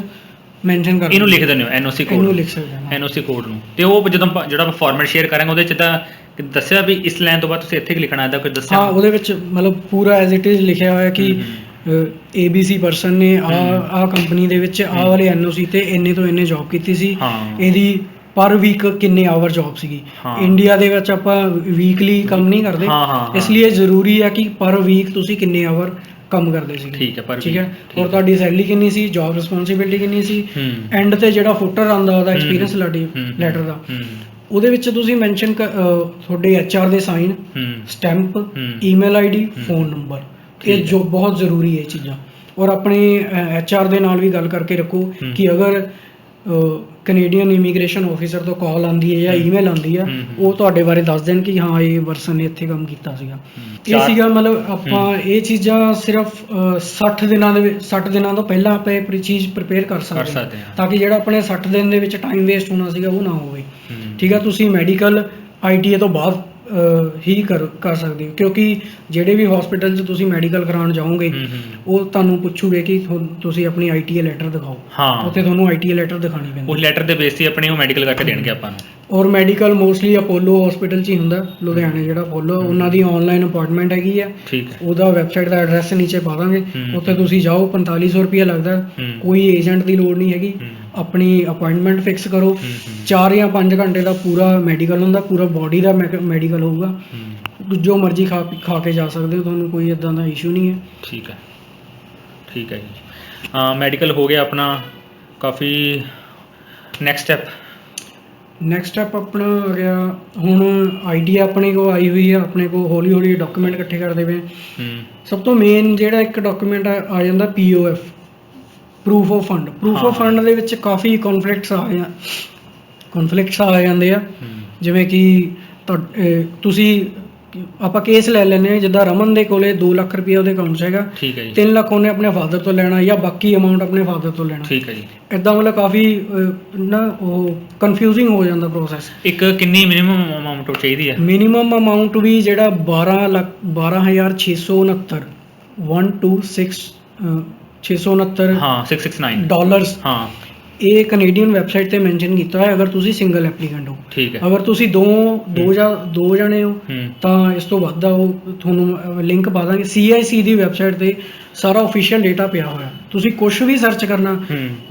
ਮੈਂਸ਼ਨ ਕਰ ਇਹਨੂੰ ਲਿਖ ਦਿੰਦੇ ਹੋ NOC ਕੋਡ ਇਹਨੂੰ ਲਿਖ ਸਕਦੇ ਹਾਂ NOC ਕੋਡ ਨੂੰ। ਤੇ ਉਹ ਜਦੋਂ ਜਿਹੜਾ ਆਪਾਂ ਫਾਰਮੈਟ ਸ਼ੇਅਰ ਕਰਾਂਗੇ ਉਹਦੇ 'ਚ ਤਾਂ ਦੱਸਿਆ ਵੀ ਇਸ ਲਾਈਨ ਤੋਂ ਬਾਅਦ ਤੁਸੀਂ ਇੱਥੇ ਲਿਖਣਾ, ਇਹਦਾ ਕੁਝ ਦੱਸਿਆ? ਹਾਂ, ਉਹਦੇ ਵਿੱਚ ਮਤਲਬ ਪੂਰਾ ਐਜ਼ ਇਟ ਇਜ਼ ਲਿਖਿਆ ਹੋਇਆ ਕਿ ABC ਪਰਸਨ ਨੇ ਆਹ ਕੰਪਨੀ ਦੇ ਵਿੱਚ ਆਹ ਵਾਲੇ NOC ਤੇ ਇੰਨੇ ਤੋਂ ਇੰਨੇ ਜੌਬ ਕੀਤੀ ਸੀ, ਇਹਦੀ ਪਰ ਵੀਕ ਕਿੰਨੇ ਆਵਰ ਜੌਬ ਸੀਗੀ। ਇੰਡੀਆ ਦੇ ਵਿੱਚ ਆਪਾਂ ਵੀਕਲੀ ਕੰਮ ਨਹੀਂ ਕਰਦੇ, ਇਸ ਲਈ ਇਹ ਜ਼ਰੂਰੀ ਹੈ ਕਿ ਪਰ ਵੀਕ ਤੁਸੀਂ ਕਿੰਨੇ ਆਵਰ ਕੰਮ ਕਰਦੇ ਸੀ। ਠੀਕ ਹੈ। ਔਰ ਤੁਹਾਡੀ ਸੈਲਰੀ ਕਿੰਨੀ ਸੀ, ਜੌਬ ਰਿਸਪੌਂਸਿਬਿਲਿਟੀ ਕਿੰਨੀ ਸੀ। ਐਂਡ ਤੇ ਜਿਹੜਾ ਫੁਟਰ ਆਉਂਦਾ ਉਹਦਾ ਐਕਸਪੀਰੀਅੰਸ ਲੈਟਰ ਦਾ, ਉਹਦੇ ਵਿੱਚ ਤੁਸੀਂ ਮੈਂਸ਼ਨ ਤੁਹਾਡੇ HR ਦੇ sign, stamp, email ID, phone number. ਇਹ ਜੋ ਬਹੁਤ ਜ਼ਰੂਰੀ ਹੈ ਚੀਜ਼ਾਂ। ਔਰ ਆਪਣੇ HR ਦੇ ਨਾਲ ਵੀ ਗੱਲ ਕਰਕੇ ਰੱਖੋ ਕਿ ਅਗਰ ਕੈਨੇਡੀਅਨ ਇਮੀਗ੍ਰੇਸ਼ਨ ਆਫਿਸਰ ਤੋਂ ਕਾਲ ਆਉਂਦੀ ਹੈ ਜਾਂ ਈਮੇਲ ਆਉਂਦੀ ਆ, ਉਹ ਤੁਹਾਡੇ ਬਾਰੇ ਦੱਸ ਦੇਣ ਕਿ ਹਾਂ ਇਹ ਪਰਸਨ ਨੇ ਇੱਥੇ ਕੰਮ ਕੀਤਾ ਸੀਗਾ। ਇਹ ਸੀਗਾ ਮਤਲਬ ਆਪਾਂ ਇਹ ਚੀਜ਼ਾਂ ਸਿਰਫ 60 ਦਿਨਾਂ ਦੇ 60 ਦਿਨਾਂ ਤੋਂ ਪਹਿਲਾਂ ਆਪਾਂ ਇਹ ਚੀਜ਼ ਪ੍ਰਿਪੇਅਰ ਕਰ ਸਕਦੇ ਹਾਂ, ਤਾਂ ਕਿ ਜਿਹੜਾ ਆਪਣੇ 60 ਦਿਨ ਦੇ ਵਿੱਚ ਟਾਈਮ ਵੇਸਟ ਹੋਣਾ ਸੀਗਾ ਉਹ ਨਾ ਹੋਵੇ। ਠੀਕ ਆ, ਤੁਸੀਂ ਮੈਡੀਕਲ ITA ਤੋਂ ਬਾਅਦ ਹੀ ਕਰ ਸਕਦੇ ਹੋ, ਕਿਉਂਕਿ ਜਿਹੜੇ ਵੀ ਹਸਪੀਟਲ 'ਚ ਤੁਸੀਂ ਮੈਡੀਕਲ ਕਰਾਉਣ ਜਾਓਗੇ ਉਹ ਤੁਹਾਨੂੰ ਪੁੱਛੂਗੇ ਕਿ ਤੁਸੀਂ ਆਪਣੀ ITA ਲੈਟਰ ਦਿਖਾਓ। ਉੱਥੇ ਤੁਹਾਨੂੰ ITA ਲੈਟਰ ਦਿਖਾਣੀ ਪੈਂਦੀ, ਉਸ ਲੈਟਰ ਦੇ ਬੇਸ ਤੇ ਆਪਣੀ ਉਹ ਮੈਡੀਕਲ ਕਰਕੇ ਦੇਣਗੇ ਆਪਾਂ ਨੂੰ। ਔਰ ਮੈਡੀਕਲ ਮੋਸਟਲੀ ਅਪੋਲੋ ਹਸਪੀਟਲ 'ਚ ਹੀ ਹੁੰਦਾ, ਲੁਧਿਆਣੇ ਜਿਹੜਾ ਅਪੋਲੋ, ਉਹਨਾਂ ਦੀ ਆਨਲਾਈਨ ਅਪਾਇੰਟਮੈਂਟ ਹੈਗੀ ਆ। ਉਹਦਾ ਵੈਬਸਾਈਟ ਦਾ ਐਡਰੈਸ ਨੀਚੇ ਪਾ ਦਾਂਗੇ, ਉੱਥੇ ਤੁਸੀਂ ਜਾਓ, 4500 ਰੁਪਇਆ ਲੱਗਦਾ, ਕੋਈ ਏਜੰਟ ਦੀ ਲੋੜ ਨਹੀਂ ਹੈਗੀ। ਆਪਣੀ ਅਪਾਇੰਟਮੈਂਟ ਫਿਕਸ ਕਰੋ, 4 ਜਾਂ 5 ਘੰਟੇ ਦਾ ਪੂਰਾ ਮੈਡੀਕਲ ਹੁੰਦਾ, ਪੂਰਾ ਬੋਡੀ ਦਾ ਮੈਡੀਕਲ ਹੋਊਗਾ, ਜੋ ਮਰਜ਼ੀ ਖਾ ਕੇ ਜਾ ਸਕਦੇ ਹੋ, ਤੁਹਾਨੂੰ ਕੋਈ ਇੱਦਾਂ ਦਾ ਇਸ਼ੂ ਨਹੀਂ ਹੈ। ਠੀਕ ਹੈ, ਠੀਕ ਹੈ ਜੀ। ਮੈਡੀਕਲ ਹੋ ਗਿਆ ਆਪਣਾ ਕਾਫੀ। ਨੈਕਸਟ ਸਟੈਪ ਆਪਣਾ ਆ ਗਿਆ, ਹੁਣ ITA ਆਪਣੇ ਕੋਲ ਆਈ ਹੋਈ ਆ, ਆਪਣੇ ਕੋਲ ਹੌਲੀ ਹੌਲੀ ਡਾਕੂਮੈਂਟ ਇਕੱਠੇ ਕਰਦੇ ਪਏ। ਸਭ ਤੋਂ ਮੇਨ ਜਿਹੜਾ ਇੱਕ ਡਾਕੂਮੈਂਟ ਆ ਜਾਂਦਾ POF, proof of fund. Proof of fund ਦੇ ਵਿੱਚ ਕਾਫੀ ਕੌਨਫਲਿਕਟਸ ਆ ਜਾਂਦੇ ਆ, ਜਿਵੇਂ ਕਿ ਤੁਸੀਂ ਆਪਾਂ ਕੇਸ ਲੈ ਲੈਂਦੇ ਹਾਂ, ਜਿੱਦਾਂ ਰਮਨ ਦੇ ਕੋਲੇ 2 ਲੱਖ ਰੁਪਇਆ ਉਹਦੇ ਅਕਾਊਂਟ 'ਚ ਹੈਗਾ, 3 ਲੱਖ ਉਹਨੇ ਆਪਣੇ ਫਾਦਰ ਤੋਂ ਲੈਣਾ ਜਾਂ ਬਾਕੀ ਅਮਾਊਂਟ ਆਪਣੇ ਫਾਦਰ ਤੋਂ ਲੈਣਾ। ਠੀਕ ਹੈ ਜੀ। ਇੱਦਾਂ ਮਤਲਬ ਕਾਫੀ ਨਾ ਉਹ ਕਨਫਿਊਜ਼ਿੰਗ ਹੋ ਜਾਂਦਾ ਪ੍ਰੋਸੈਸ। ਇੱਕ ਕਿੰਨੀ ਮਿਨੀਮਮ ਅਮਾਊਂਟ ਚਾਹੀਦੀ ਹੈ? ਮਿਨੀਮਮ ਅਮਾਊਂਟ ਵੀ ਜਿਹੜਾ 12,669 12669 669 ਡਾਲਰਸ, ਇਹ ਕੈਨੇਡੀਅਨ ਵੈਬਸਾਈਟ ਤੇ ਮੈਂਸ਼ਨ ਕੀਤਾ ਹੈ। ਅਗਰ ਤੁਸੀਂ ਸਿੰਗਲ ਐਪਲੀਕੈਂਟ ਹੋ, ਠੀਕ ਹੈ। ਅਗਰ ਤੁਸੀਂ ਦੋ ਜਣੇ ਹੋ ਤਾਂ ਇਸ ਤੋਂ ਵੱਧ ਆ, ਉਹ ਤੁਹਾਨੂੰ ਲਿੰਕ ਪਾ ਦਾਂਗੇ। CIC ਦੀ ਵੈਬਸਾਈਟ ਤੇ ਸਾਰਾ ਆਫੀਸ਼ੀਅਲ ਡੇਟਾ ਪਿਆ ਹੋਇਆ, ਤੁਸੀਂ ਕੁਝ ਵੀ ਸਰਚ ਕਰਨਾ।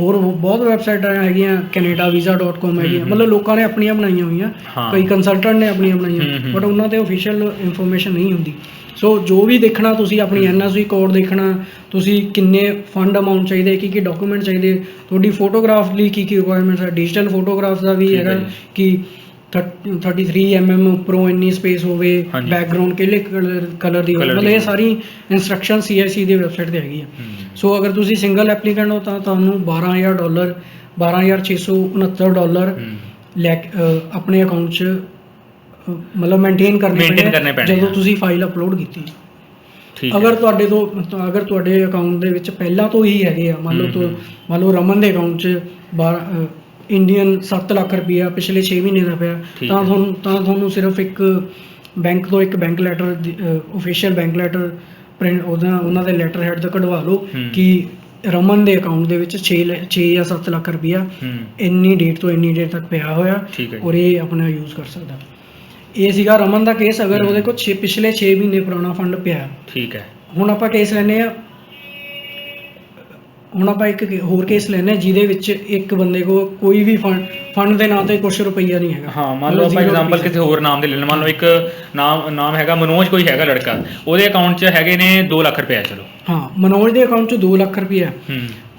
ਹੋਰ ਬਹੁਤ ਵੈਬਸਾਈਟਾਂ ਹੈਗੀਆਂ, canadavisa.com ਹੈਗੀਆਂ, ਮਤਲਬ ਲੋਕਾਂ ਨੇ ਆਪਣੀਆਂ ਬਣਾਈਆਂ ਹੋਈਆਂ, ਕਈ ਕੰਸਲਟੈਂਟ ਨੇ ਆਪਣੀਆਂ ਬਣਾਈਆਂ, ਬਟ ਉਹਨਾਂ ਤੇ ਆਫੀਸ਼ੀਅਲ ਇਨਫੋਰਮੇਸ਼ਨ ਨਹੀਂ ਹੁੰਦੀ। ਸੋ ਜੋ ਵੀ ਦੇਖਣਾ, ਤੁਸੀਂ ਆਪਣੀ NSV ਕੋਡ ਦੇਖਣਾ, ਤੁਸੀਂ ਕਿੰਨੇ ਫੰਡ ਅਮਾਊਂਟ ਚਾਹੀਦੇ, ਕੀ ਡਾਕੂਮੈਂਟ ਚਾਹੀਦੇ, ਤੁਹਾਡੀ ਫੋਟੋਗ੍ਰਾਫ ਲਈ ਕੀ ਰਿਕੁਆਇਰਮੈਂਟਸ ਹੈ। ਡਿਜੀਟਲ ਫੋਟੋਗ੍ਰਾਫਸ ਦਾ ਵੀ ਹੈਗਾ ਕਿ 33 mm ਉੱਪਰੋਂ ਇੰਨੀ ਸਪੇਸ ਹੋਵੇ, ਬੈਕਗਰਾਊਂਡ ਕਿਹੜੇ ਕਲਰ ਦੀ ਹੋਵੇ, ਮਤਲਬ ਇਹ ਸਾਰੀ ਇੰਸਟਰਕਸ਼ਨ CIC ਦੀ ਵੈਬਸਾਈਟ ਤੇ ਹੈਗੀ ਆ। ਸੋ ਅਗਰ ਤੁਸੀਂ ਸਿੰਗਲ ਐਪਲੀਕੈਂਟ ਹੋ ਤਾਂ ਤੁਹਾਨੂੰ $12,000 $12,669 ਆਪਣੇ ਅਕਾਊਂਟ 'ਚ ਮਤਲਬ ਮੇਨਟੇਨ ਕਰਨੇ ਪੈਣੇ ਜਦੋਂ ਤੁਸੀਂ ਫਾਈਲ ਅਪਲੋਡ ਕੀਤੀ। ਅਗਰ ਤੁਹਾਡੇ ਅਕਾਊਂਟ ਦੇ ਵਿੱਚ ਪਹਿਲਾਂ ਤੋਂ ਹੀ ਹੈਗੇ ਆ, ਮੰਨ ਲਓ ਰਮਨ ਦੇ ਅਕਾਊਂਟ 'ਚ ਇੰਡੀਅਨ 7 ਲੱਖ ਰੁਪਇਆ ਪਿਛਲੇ 6 ਮਹੀਨੇ ਦਾ ਪਿਆ, ਤਾਂ ਤੁਹਾਨੂੰ ਸਿਰਫ ਇੱਕ ਬੈਂਕ ਤੋਂ ਇੱਕ bank letter, official bank letter print ਉਹਨਾਂ ਦੇ ਲੈਟਰ ਹੈਡ ਤੋਂ ਕਢਵਾ ਲਓ ਕਿ ਰਮਨ ਦੇ ਅਕਾਊਂਟ ਦੇ ਵਿੱਚ 6 ਜਾਂ 7 ਲੱਖ ਰੁਪਇਆ ਇੰਨੀ ਡੇਟ ਤੋਂ ਇੰਨੀ ਡੇਟ ਤੱਕ ਪਿਆ ਹੋਇਆ, ਔਰ ਇਹ ਆਪਣਾ ਯੂਜ਼ ਕਰ ਸਕਦਾ। ਇਹ ਸੀਗਾ ਰਮਨ ਦਾ ਕੇਸ। ਅਗਰ ਉਹਦੇ ਕੋਲ ਪਿਛਲੇ 6 ਮਹੀਨੇ ਪੁਰਾਣਾ ਫੰਡ ਪਿਆ, ਠੀਕ ਹੈ। ਹੁਣ ਆਪਾਂ ਕੇਸ ਲੈਂਦੇ ਆ, ਹੁਣ ਆਪਾਂ ਇੱਕ ਹੋਰ ਕੇਸ ਲੈਂਦੇ ਹਾਂ ਜਿਹਦੇ ਵਿੱਚ ਇੱਕ ਬੰਦੇ ਕੋਲ ਕੋਈ ਵੀ ਫੰਡ ਦੇ ਨਾਂ ਤੇ ਕੁਛ ਰੁਪਈਆ ਨਹੀਂ ਹੈਗਾ। ਮੰਨ ਲਓ ਆਪਾਂ ਐਗਜ਼ਾਮਪਲ ਕਿਸੇ ਹੋਰ ਨਾਮ ਦੇ ਲੈ ਲੈਣ, ਮੰਨ ਲਓ ਇੱਕ ਨਾਮ ਹੈਗਾ ਮਨੋਜ, ਕੋਈ ਹੈਗਾ ਲੜਕਾ, ਉਹਦੇ ਅਕਾਊਂਟ 'ਚ ਹੈਗੇ ਨੇ 2 ਲੱਖ ਰੁਪਇਆ। ਚਲੋ ਮਨੋਜ ਦੇ ਅਕਾਊਂਟ 'ਚ 2 ਲੱਖ ਰੁਪਇਆ,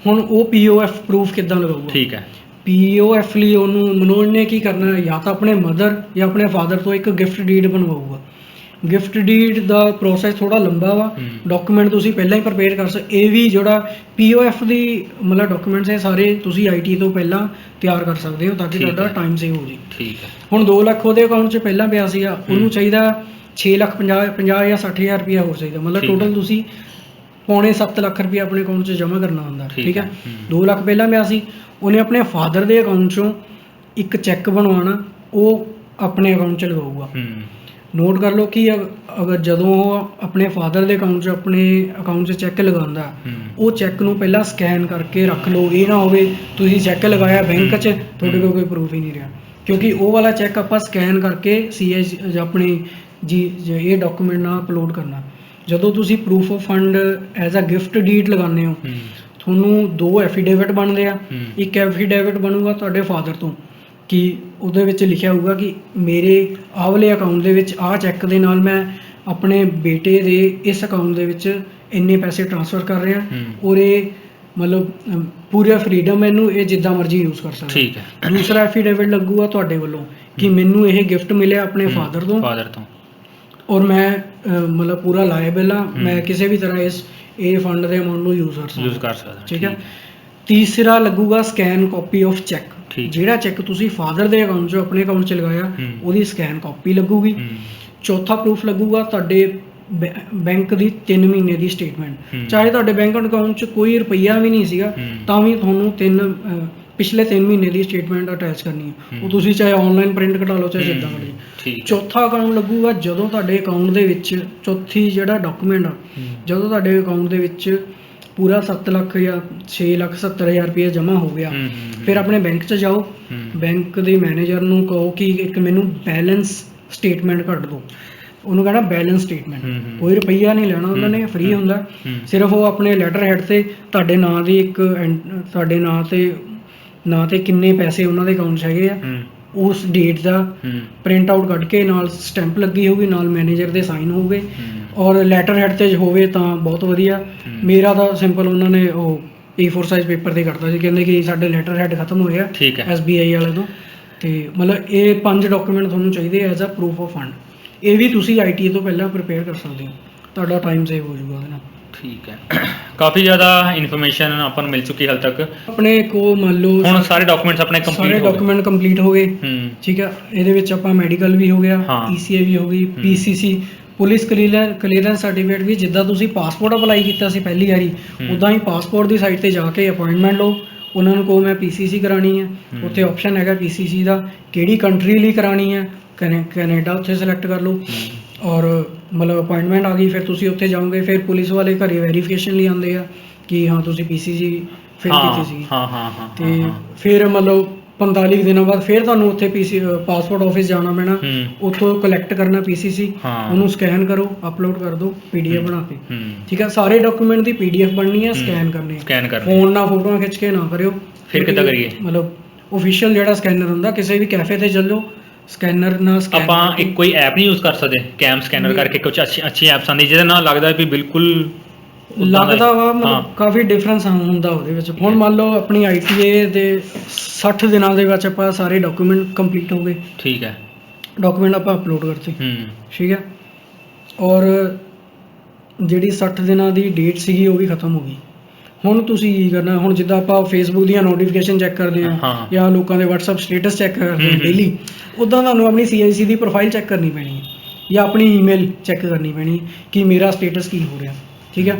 ਹੁਣ ਉਹ POF ਪ੍ਰੂਫ ਕਿੱਦਾਂ ਲਗਾਊਗਾ? ਠੀਕ ਹੈ। POF ਲਈ ਉਹਨੂੰ ਮਨੋਜ ਨੇ ਕੀ ਕਰਨਾ, ਜਾਂ ਤਾਂ ਆਪਣੇ ਮਦਰ ਜਾਂ ਆਪਣੇ ਫਾਦਰ ਤੋਂ ਇੱਕ ਗਿਫਟ ਡੀਡ ਬਣਵਾਊਗਾ। ਗਿਫਟ ਡੀਡ ਦਾ ਪ੍ਰੋਸੈਸ ਥੋੜਾ ਲੰਬਾ ਵਾ, ਡਾਕੂਮੈਂਟ ਤੁਸੀਂ ਪਹਿਲਾਂ ਹੀ ਪ੍ਰਪੇਅਰ ਕਰ ਸਕਦੇ। ਇਹ ਵੀ ਜਿਹੜਾ POF ਦੀ ਮਤਲਬ ਡਾਕੂਮੈਂਟਸ ਹੈ ਸਾਰੇ ਤੁਸੀਂ ITA ਤੋਂ ਪਹਿਲਾਂ ਤਿਆਰ ਕਰ ਸਕਦੇ ਹੋ, ਤਾਂ ਕਿ ਤੁਹਾਡਾ ਟਾਈਮ ਸੇਵ ਹੋ ਜੇ। ਠੀਕ ਹੈ। ਹੁਣ 2 ਲੱਖ ਉਹਦੇ ਅਕਾਊਂਟ 'ਚ ਪਹਿਲਾਂ ਪਿਆ ਸੀਗਾ, ਉਹਨੂੰ ਚਾਹੀਦਾ 6,50,000 ਜਾਂ 60,000 ਰੁਪਇਆ ਹੋਰ ਚਾਹੀਦਾ, ਮਤਲਬ ਟੋਟਲ ਤੁਸੀਂ 6.25 ਲੱਖ ਰੁਪਇਆ ਆਪਣੇ ਅਕਾਊਂਟ 'ਚ ਜਮ੍ਹਾਂ ਕਰਨਾ ਹੁੰਦਾ। ਠੀਕ ਹੈ। 2 ਲੱਖ ਪਹਿਲਾਂ ਪਿਆ ਸੀ, ਉਹਨੇ ਆਪਣੇ ਫਾਦਰ ਦੇ ਅਕਾਊਂਟ 'ਚੋਂ ਇੱਕ ਚੈੱਕ ਬਣਵਾਉਣਾ, ਉਹ ਆਪਣੇ ਅਕਾਊਂਟ 'ਚ ਲਗਾਊਗਾ। ਨੋਟ ਕਰ ਲਓ ਕਿ ਅਗਰ ਜਦੋਂ ਉਹ ਆਪਣੇ ਫਾਦਰ ਦੇ ਅਕਾਊਂਟ 'ਚ ਆਪਣੇ ਅਕਾਊਂਟ 'ਚ ਚੈੱਕ ਲਗਾਉਂਦਾ, ਉਹ ਚੈੱਕ ਨੂੰ ਪਹਿਲਾਂ ਸਕੈਨ ਕਰਕੇ ਰੱਖ ਲਓ। ਇਹ ਨਾ ਹੋਵੇ ਤੁਸੀਂ ਚੈੱਕ ਲਗਾਇਆ ਬੈਂਕ 'ਚ, ਤੁਹਾਡੇ ਕੋਲ ਕੋਈ ਪ੍ਰੂਫ ਹੀ ਨਹੀਂ ਰਿਹਾ, ਕਿਉਂਕਿ ਉਹ ਵਾਲਾ ਚੈੱਕ ਆਪਾਂ ਸਕੈਨ ਕਰਕੇ CIC ਆਪਣੇ ਇਹ ਡਾਕੂਮੈਂਟ ਨਾਲ ਅਪਲੋਡ ਕਰਨਾ। ਜਦੋਂ ਤੁਸੀਂ proof of fund as a gift deed ਲਗਾਉਂਦੇ ਹੋ, ਤੁਹਾਨੂੰ 2 ਐਫੀਡੇਵਿਟ ਬਣਦੇ ਆ। ਇੱਕ ਐਫੀਡੇਵਿਟ ਬਣੂਗਾ ਤੁਹਾਡੇ ਫਾਦਰ ਤੋਂ ਕਿ ਉਹਦੇ ਵਿੱਚ ਲਿਖਿਆ ਹੋਊਗਾ ਕਿ ਮੇਰੇ ਆਹ ਵਾਲੇ ਅਕਾਊਂਟ ਦੇ ਵਿੱਚ ਆਹ ਚੈੱਕ ਦੇ ਨਾਲ ਮੈਂ ਆਪਣੇ ਬੇਟੇ ਦੇ ਇਸ ਅਕਾਊਂਟ ਦੇ ਵਿੱਚ ਇੰਨੇ ਪੈਸੇ ਟ੍ਰਾਂਸਫਰ ਕਰ ਰਿਹਾ, ਔਰ ਇਹ ਮਤਲਬ ਪੂਰਾ ਫਰੀडम ਇਹਨੂੰ, ਇਹ ਜਿੱਦਾਂ ਮਰਜ਼ੀ ਯੂਜ਼ ਕਰ ਸਕਦਾ। ਠੀਕ ਹੈ। ਦੂਸਰਾ ਐਫੀਡੇਵਿਟ ਲੱਗੂਗਾ ਤੁਹਾਡੇ ਵੱਲੋਂ ਕਿ ਮੈਨੂੰ ਇਹ ਗਿਫਟ ਮਿਲਿਆ ਆਪਣੇ ਫਾਦਰ ਤੋਂ, ਔਰ ਮੈਂ ਮਤਲਬ ਪੂਰਾ ਲਾਇਬਲ ਆ, ਮੈਂ ਕਿਸੇ ਵੀ ਤਰ੍ਹਾਂ ਇਹ ਫੰਡ ਦੇ ਅਮਾਊਂਟ ਨੂੰ ਯੂਜ਼ ਕਰ ਸਕਦਾ। ਠੀਕ ਹੈ। ਤੀਸਰਾ ਲੱਗੂਗਾ ਸਕੈਨ ਕਾਪੀ ਆਫ ਚੈੱਕ। ਠੀਕ। ਜਿਹੜਾ ਚੈੱਕ ਤੁਸੀਂ ਫਾਦਰ ਦੇ ਅਕਾਊਂਟ 'ਚੋਂ ਆਪਣੇ ਅਕਾਊਂਟ 'ਚ ਲਗਾਇਆ ਉਹਦੀ ਸਕੈਨ ਕਾਪੀ ਲੱਗੂਗੀ। ਚੌਥਾ ਪ੍ਰੂਫ ਲੱਗੂਗਾ ਤੁਹਾਡੇ ਬੈਂਕ ਦੀ 3 ਮਹੀਨੇ ਦੀ ਸਟੇਟਮੈਂਟ। ਚਾਹੇ ਤੁਹਾਡੇ ਬੈਂਕ ਅਕਾਊਂਟ 'ਚ ਕੋਈ ਰੁਪਈਆ ਵੀ ਨਹੀਂ ਸੀਗਾ ਤਾਂ ਵੀ ਤੁਹਾਨੂੰ ਪਿਛਲੇ 3 ਮਹੀਨੇ ਦੀ ਸਟੇਟਮੈਂਟ ਅਟੈਚ ਕਰਨੀ ਹੈ। ਉਹ ਤੁਸੀਂ ਚਾਹੇ ਆਨਲਾਈਨ ਪ੍ਰਿੰਟ ਕਢਾ ਲਓ ਚਾਹੇ ਜਿੱਦਾਂ ਮਰਜ਼ੀ। ਠੀਕ। ਚੌਥਾ ਅਕਾਊਂਟ ਲੱਗੂਗਾ ਜਦੋਂ ਤੁਹਾਡੇ ਅਕਾਊਂਟ ਦੇ ਵਿੱਚ ਚੌਥੀ ਜਿਹੜਾ ਡਾਕੂਮੈਂਟ ਆ, ਜਦੋਂ ਤੁਹਾਡੇ ਅਕਾਊਂਟ ਦੇ ਵਿੱਚ ਪੂਰਾ 7 ਲੱਖ ਜਾਂ 6,70,000 ਰੁਪਏ ਜਮ੍ਹਾਂ ਹੋ ਗਿਆ, ਫਿਰ ਆਪਣੇ ਬੈਂਕ 'ਚ ਜਾਓ, ਬੈਂਕ ਦੇ ਮੈਨੇਜਰ ਨੂੰ ਕਹੋ ਕਿ ਇੱਕ ਮੈਨੂੰ ਬੈਲੈਂਸ ਸਟੇਟਮੈਂਟ ਕੱਢ ਦਿਓ। ਉਹਨੂੰ ਕਹਿਣਾ ਬੈਲੈਂਸ ਸਟੇਟਮੈਂਟ। ਕੋਈ ਰੁਪਈਆ ਨਹੀਂ ਲੈਣਾ ਉਹਨਾਂ ਨੇ, ਫ੍ਰੀ ਹੁੰਦਾ। ਸਿਰਫ ਉਹ ਆਪਣੇ ਲੈਟਰ ਹੈਡ ਤੇ ਤੁਹਾਡੇ ਨਾਂ ਦੀ ਤੁਹਾਡੇ ਨਾਂ ਤੇ ਕਿੰਨੇ ਪੈਸੇ ਉਹਨਾਂ ਦੇ ਅਕਾਊਂਟ 'ਚ ਹੈਗੇ ਆ ਉਸ ਡੇਟ ਦਾ ਪ੍ਰਿੰਟ ਆਊਟ ਕੱਢ ਕੇ ਨਾਲ ਸਟੈਂਪ ਲੱਗੀ ਹੋਊਗੀ, ਨਾਲ ਮੈਨੇਜਰ ਦੇ ਸਾਈਨ ਹੋਊਗੇ, ਔਰ ਲੈਟਰ ਹੈਡ ਤੇ ਹੋਵੇ ਤਾਂ ਬਹੁਤ ਵਧੀਆ। ਮੇਰਾ ਤਾਂ ਸਿੰਪਲ ਉਹਨਾਂ ਨੇ ਉਹ A4 ਸਾਈਜ਼ ਪੇਪਰ ਤੇ ਕੱਢਤਾ ਸੀ, ਕਹਿੰਦੇ ਕਿ ਸਾਡੇ ਲੈਟਰ ਹੈਡ ਖਤਮ ਹੋ ਗਿਆ SBI ਵਾਲੇ ਤੋਂ। ਤੇ ਮਤਲਬ ਇਹ 5 ਡਾਕੂਮੈਂਟ ਤੁਹਾਨੂੰ ਚਾਹੀਦੇ as a proof of fund. ਇਹ ਵੀ ਤੁਸੀਂ ITA ਤੋਂ ਪਹਿਲਾਂ ਪ੍ਰਿਪੇਅਰ ਕਰ ਸਕਦੇ ਹੋ, ਤੁਹਾਡਾ ਟਾਈਮ ਸੇਵ ਹੋ ਜਾਊਗਾ ਉਹਦੇ ਨਾਲ। ਠੀਕ ਹੈ। ਕਾਫੀ ਜ਼ਿਆਦਾ ਇਨਫੋਰਮੇਸ਼ਨ ਆਪਾਂ ਨੂੰ ਮਿਲ ਚੁੱਕੀ ਹਾਲ ਤੱਕ। ਆਪਣੇ ਕੋ ਮੰਨ ਲਓ ਹੁਣ ਸਾਰੇ ਡਾਕੂਮੈਂਟਸ ਆਪਣੇ ਕੰਪਲੀਟ ਸਾਰੇ ਡਾਕੂਮੈਂਟ ਕੰਪਲੀਟ ਹੋ ਗਏ। ਠੀਕ ਹੈ। ਇਹਦੇ ਵਿੱਚ ਆਪਾਂ ਮੈਡੀਕਲ ਵੀ ਹੋ ਗਿਆ, ECA ਵੀ ਹੋ ਗਈ, PCC ਪੁਲਿਸ ਕਲੀਅਰੈਂਸ ਸਰਟੀਫਿਕੇਟ ਵੀ। ਜਿੱਦਾਂ ਤੁਸੀਂ ਪਾਸਪੋਰਟ ਅਪਲਾਈ ਕੀਤਾ ਸੀ ਪਹਿਲੀ ਵਾਰੀ, ਉੱਦਾਂ ਹੀ ਪਾਸਪੋਰਟ ਦੀ ਸਾਈਟ ਤੇ ਜਾ ਕੇ ਅਪਾਇੰਟਮੈਂਟ ਲਓ। ਉਹਨਾਂ ਨੂੰ ਕਹੋ ਮੈਂ PCC ਕਰਾਣੀ ਹੈ, ਉੱਥੇ ਆਪਸ਼ਨ ਹੈਗਾ PCC ਦਾ, ਕਿਹੜੀ ਕੰਟਰੀ ਲਈ ਕਰਾਣੀ ਹੈ, ਕੈਨੇਡਾ ਉੱਥੇ ਸਿਲੈਕਟ ਕਰ ਲਓ। ਔਰ ਮਤਲਬ ਅਪਾਇੰਟਮੈਂਟ ਆ ਗਈ, ਫਿਰ ਤੁਸੀਂ ਉੱਥੇ ਜਾਓਗੇ। ਫਿਰ ਪੁਲਿਸ ਵਾਲੇ ਘਰੇ ਵੈਰੀਫਿਕੇਸ਼ਨ ਲਈ ਆਉਂਦੇ ਆ ਕਿ ਹਾਂ ਤੁਸੀਂ PCC ਫਿਲ ਕੀਤੀ ਸੀ। ਤੇ ਫਿਰ ਮਤਲਬ 45 ਦਿਨਾਂ ਬਾਅਦ ਫਿਰ ਤੁਹਾਨੂੰ ਉੱਥੇ ਪਾਸਪੋਰਟ ਆਫਿਸ ਜਾਣਾ ਪੈਣਾ, ਉੱਥੋਂ ਕਲੈਕਟ ਕਰਨਾ PCC, ਉਹਨੂੰ ਸਕੈਨ ਕਰੋ, ਅਪਲੋਡ ਕਰ ਦਿਓ PDF ਬਣਾ ਕੇ। ਠੀਕ ਹੈ। ਸਾਰੇ ਡਾਕੂਮੈਂਟ ਦੀ PDF ਬਣਨੀ ਹੈ, ਸਕੈਨ ਕਰਨੀ ਹੈ। ਫੋਨ ਨਾਲ ਫੋਟੋਆਂ ਖਿੱਚ ਕੇ ਨਾ ਕਰਿਓ। ਫਿਰ ਕਿੱਦਾਂ ਕਰੀਏ? ਮਤਲਬ ਓਫੀਸ਼ੀਅਲ ਜਿਹੜਾ ਸਕੈਨਰ ਹੁੰਦਾ, ਕਿਸੇ ਵੀ ਕੈਫੇ ਤੇ ਚੱਲੋ, ਸਕੈਨਰ ਨਾਲ ਸਕੈਨ। ਆਪਾਂ ਇੱਕ ਕੋਈ ਐਪ ਨਹੀਂ ਯੂਜ਼ ਕਰ ਸਕਦੇ ਕੈਮ ਸਕੈਨਰ ਕਰਕੇ? ਕੁਝ ਅੱਛੀ ਐਪਸ ਆਉਂਦੀ ਜਿਹਦੇ ਨਾਲ ਲੱਗਦਾ ਵੀ ਬਿਲਕੁਲ ਲੱਗਦਾ ਵਾ ਮਤਲਬ ਕਾਫੀ ਡਿਫਰੈਂਸ ਹੁੰਦਾ ਉਹਦੇ ਵਿੱਚ। ਹੁਣ ਮੰਨ ਲਓ ਆਪਣੀ ITA ਦੇ 60 ਦਿਨਾਂ ਦੇ ਵਿੱਚ ਆਪਾਂ ਸਾਰੇ ਡਾਕੂਮੈਂਟ ਕੰਪਲੀਟ ਹੋ ਗਏ। ਠੀਕ ਹੈ। ਡਾਕੂਮੈਂਟ ਆਪਾਂ ਅਪਲੋਡ ਕਰਤੇ। ਠੀਕ ਹੈ। ਔਰ ਜਿਹੜੀ 60 ਦਿਨਾਂ ਦੀ ਡੇਟ ਸੀਗੀ ਉਹ ਵੀ ਖਤਮ ਹੋ ਗਈ। ਹੁਣ ਤੁਸੀਂ ਕੀ ਕਰਨਾ? ਹੁਣ ਜਿੱਦਾਂ ਆਪਾਂ ਫੇਸਬੁੱਕ ਦੀਆਂ ਨੋਟੀਫਿਕੇਸ਼ਨ ਚੈੱਕ ਕਰਦੇ ਹਾਂ ਜਾਂ ਲੋਕਾਂ ਦੇ WhatsApp ਸਟੇਟਸ ਚੈੱਕ ਕਰਦੇ ਹਾਂ ਡੇਲੀ, ਉੱਦਾਂ ਤੁਹਾਨੂੰ ਆਪਣੀ CIC ਦੀ ਪ੍ਰੋਫਾਈਲ ਚੈੱਕ ਕਰਨੀ ਪੈਣੀ ਹੈ ਜਾਂ ਆਪਣੀ ਈਮੇਲ ਚੈੱਕ ਕਰਨੀ ਪੈਣੀ ਕਿ ਮੇਰਾ ਸਟੇਟਸ ਕੀ ਹੋ ਰਿਹਾ। ਠੀਕ ਹੈ।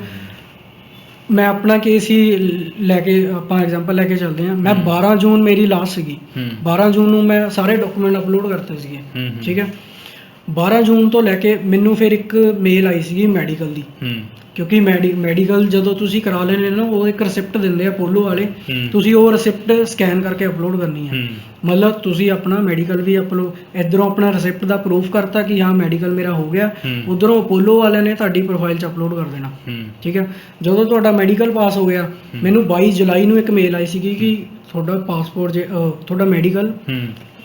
ਮੈਂ ਆਪਣਾ ਕੇਸ ਹੀ ਲੈ ਕੇ ਆਪਾਂ ਐਗਜ਼ਾਮਪਲ ਲੈ ਕੇ ਚੱਲਦੇ ਹਾਂ। ਮੈਂ 12 ਜੂਨ ਮੇਰੀ ਲਾਸਟ ਸੀਗੀ। 12 ਜੂਨ ਨੂੰ ਮੈਂ ਸਾਰੇ ਡਾਕੂਮੈਂਟ ਅਪਲੋਡ ਕਰਤੇ ਸੀਗੇ। ਠੀਕ ਹੈ। 12 ਜੂਨ ਤੋਂ ਲੈ ਕੇ ਮੈਨੂੰ ਫਿਰ ਇੱਕ ਮੇਲ ਆਈ ਸੀਗੀ ਮੈਡੀਕਲ ਦੀ, ਕਿਉਂਕਿ ਮੈਡੀਕਲ ਜਦੋਂ ਤੁਸੀਂ ਕਰਾ ਲੈਣੇ ਨਾ, ਉਹ ਇੱਕ ਰਿਸਿਪਟ ਦਿੰਦੇ ਆ ਪੋਲੋ ਵਾਲੇ, ਤੁਸੀਂ ਉਹ ਰਿਸਿਪਟ ਸਕੈਨ ਕਰਕੇ ਅਪਲੋਡ ਕਰਨੀ ਹੈ। ਮਤਲਬ ਤੁਸੀਂ ਆਪਣਾ ਮੈਡੀਕਲ ਵੀ ਇੱਧਰੋਂ ਆਪਣਾ ਰਿਸਿਪਟ ਦਾ ਪ੍ਰੂਫ ਕਰਤਾ ਕਿ ਹਾਂ ਮੈਡੀਕਲ ਮੇਰਾ ਹੋ ਗਿਆ, ਉੱਧਰੋਂ ਅਪੋਲੋ ਵਾਲਿਆਂ ਨੇ ਤੁਹਾਡੀ ਪ੍ਰੋਫਾਈਲ 'ਚ ਅਪਲੋਡ ਕਰ ਦੇਣਾ। ਠੀਕ ਹੈ। ਜਦੋਂ ਤੁਹਾਡਾ ਮੈਡੀਕਲ ਪਾਸ ਹੋ ਗਿਆ, ਮੈਨੂੰ 22 ਜੁਲਾਈ ਨੂੰ ਇੱਕ ਮੇਲ ਆਈ ਸੀਗੀ ਕਿ ਤੁਹਾਡਾ ਪਾਸਪੋਰਟ ਤੁਹਾਡਾ ਮੈਡੀਕਲ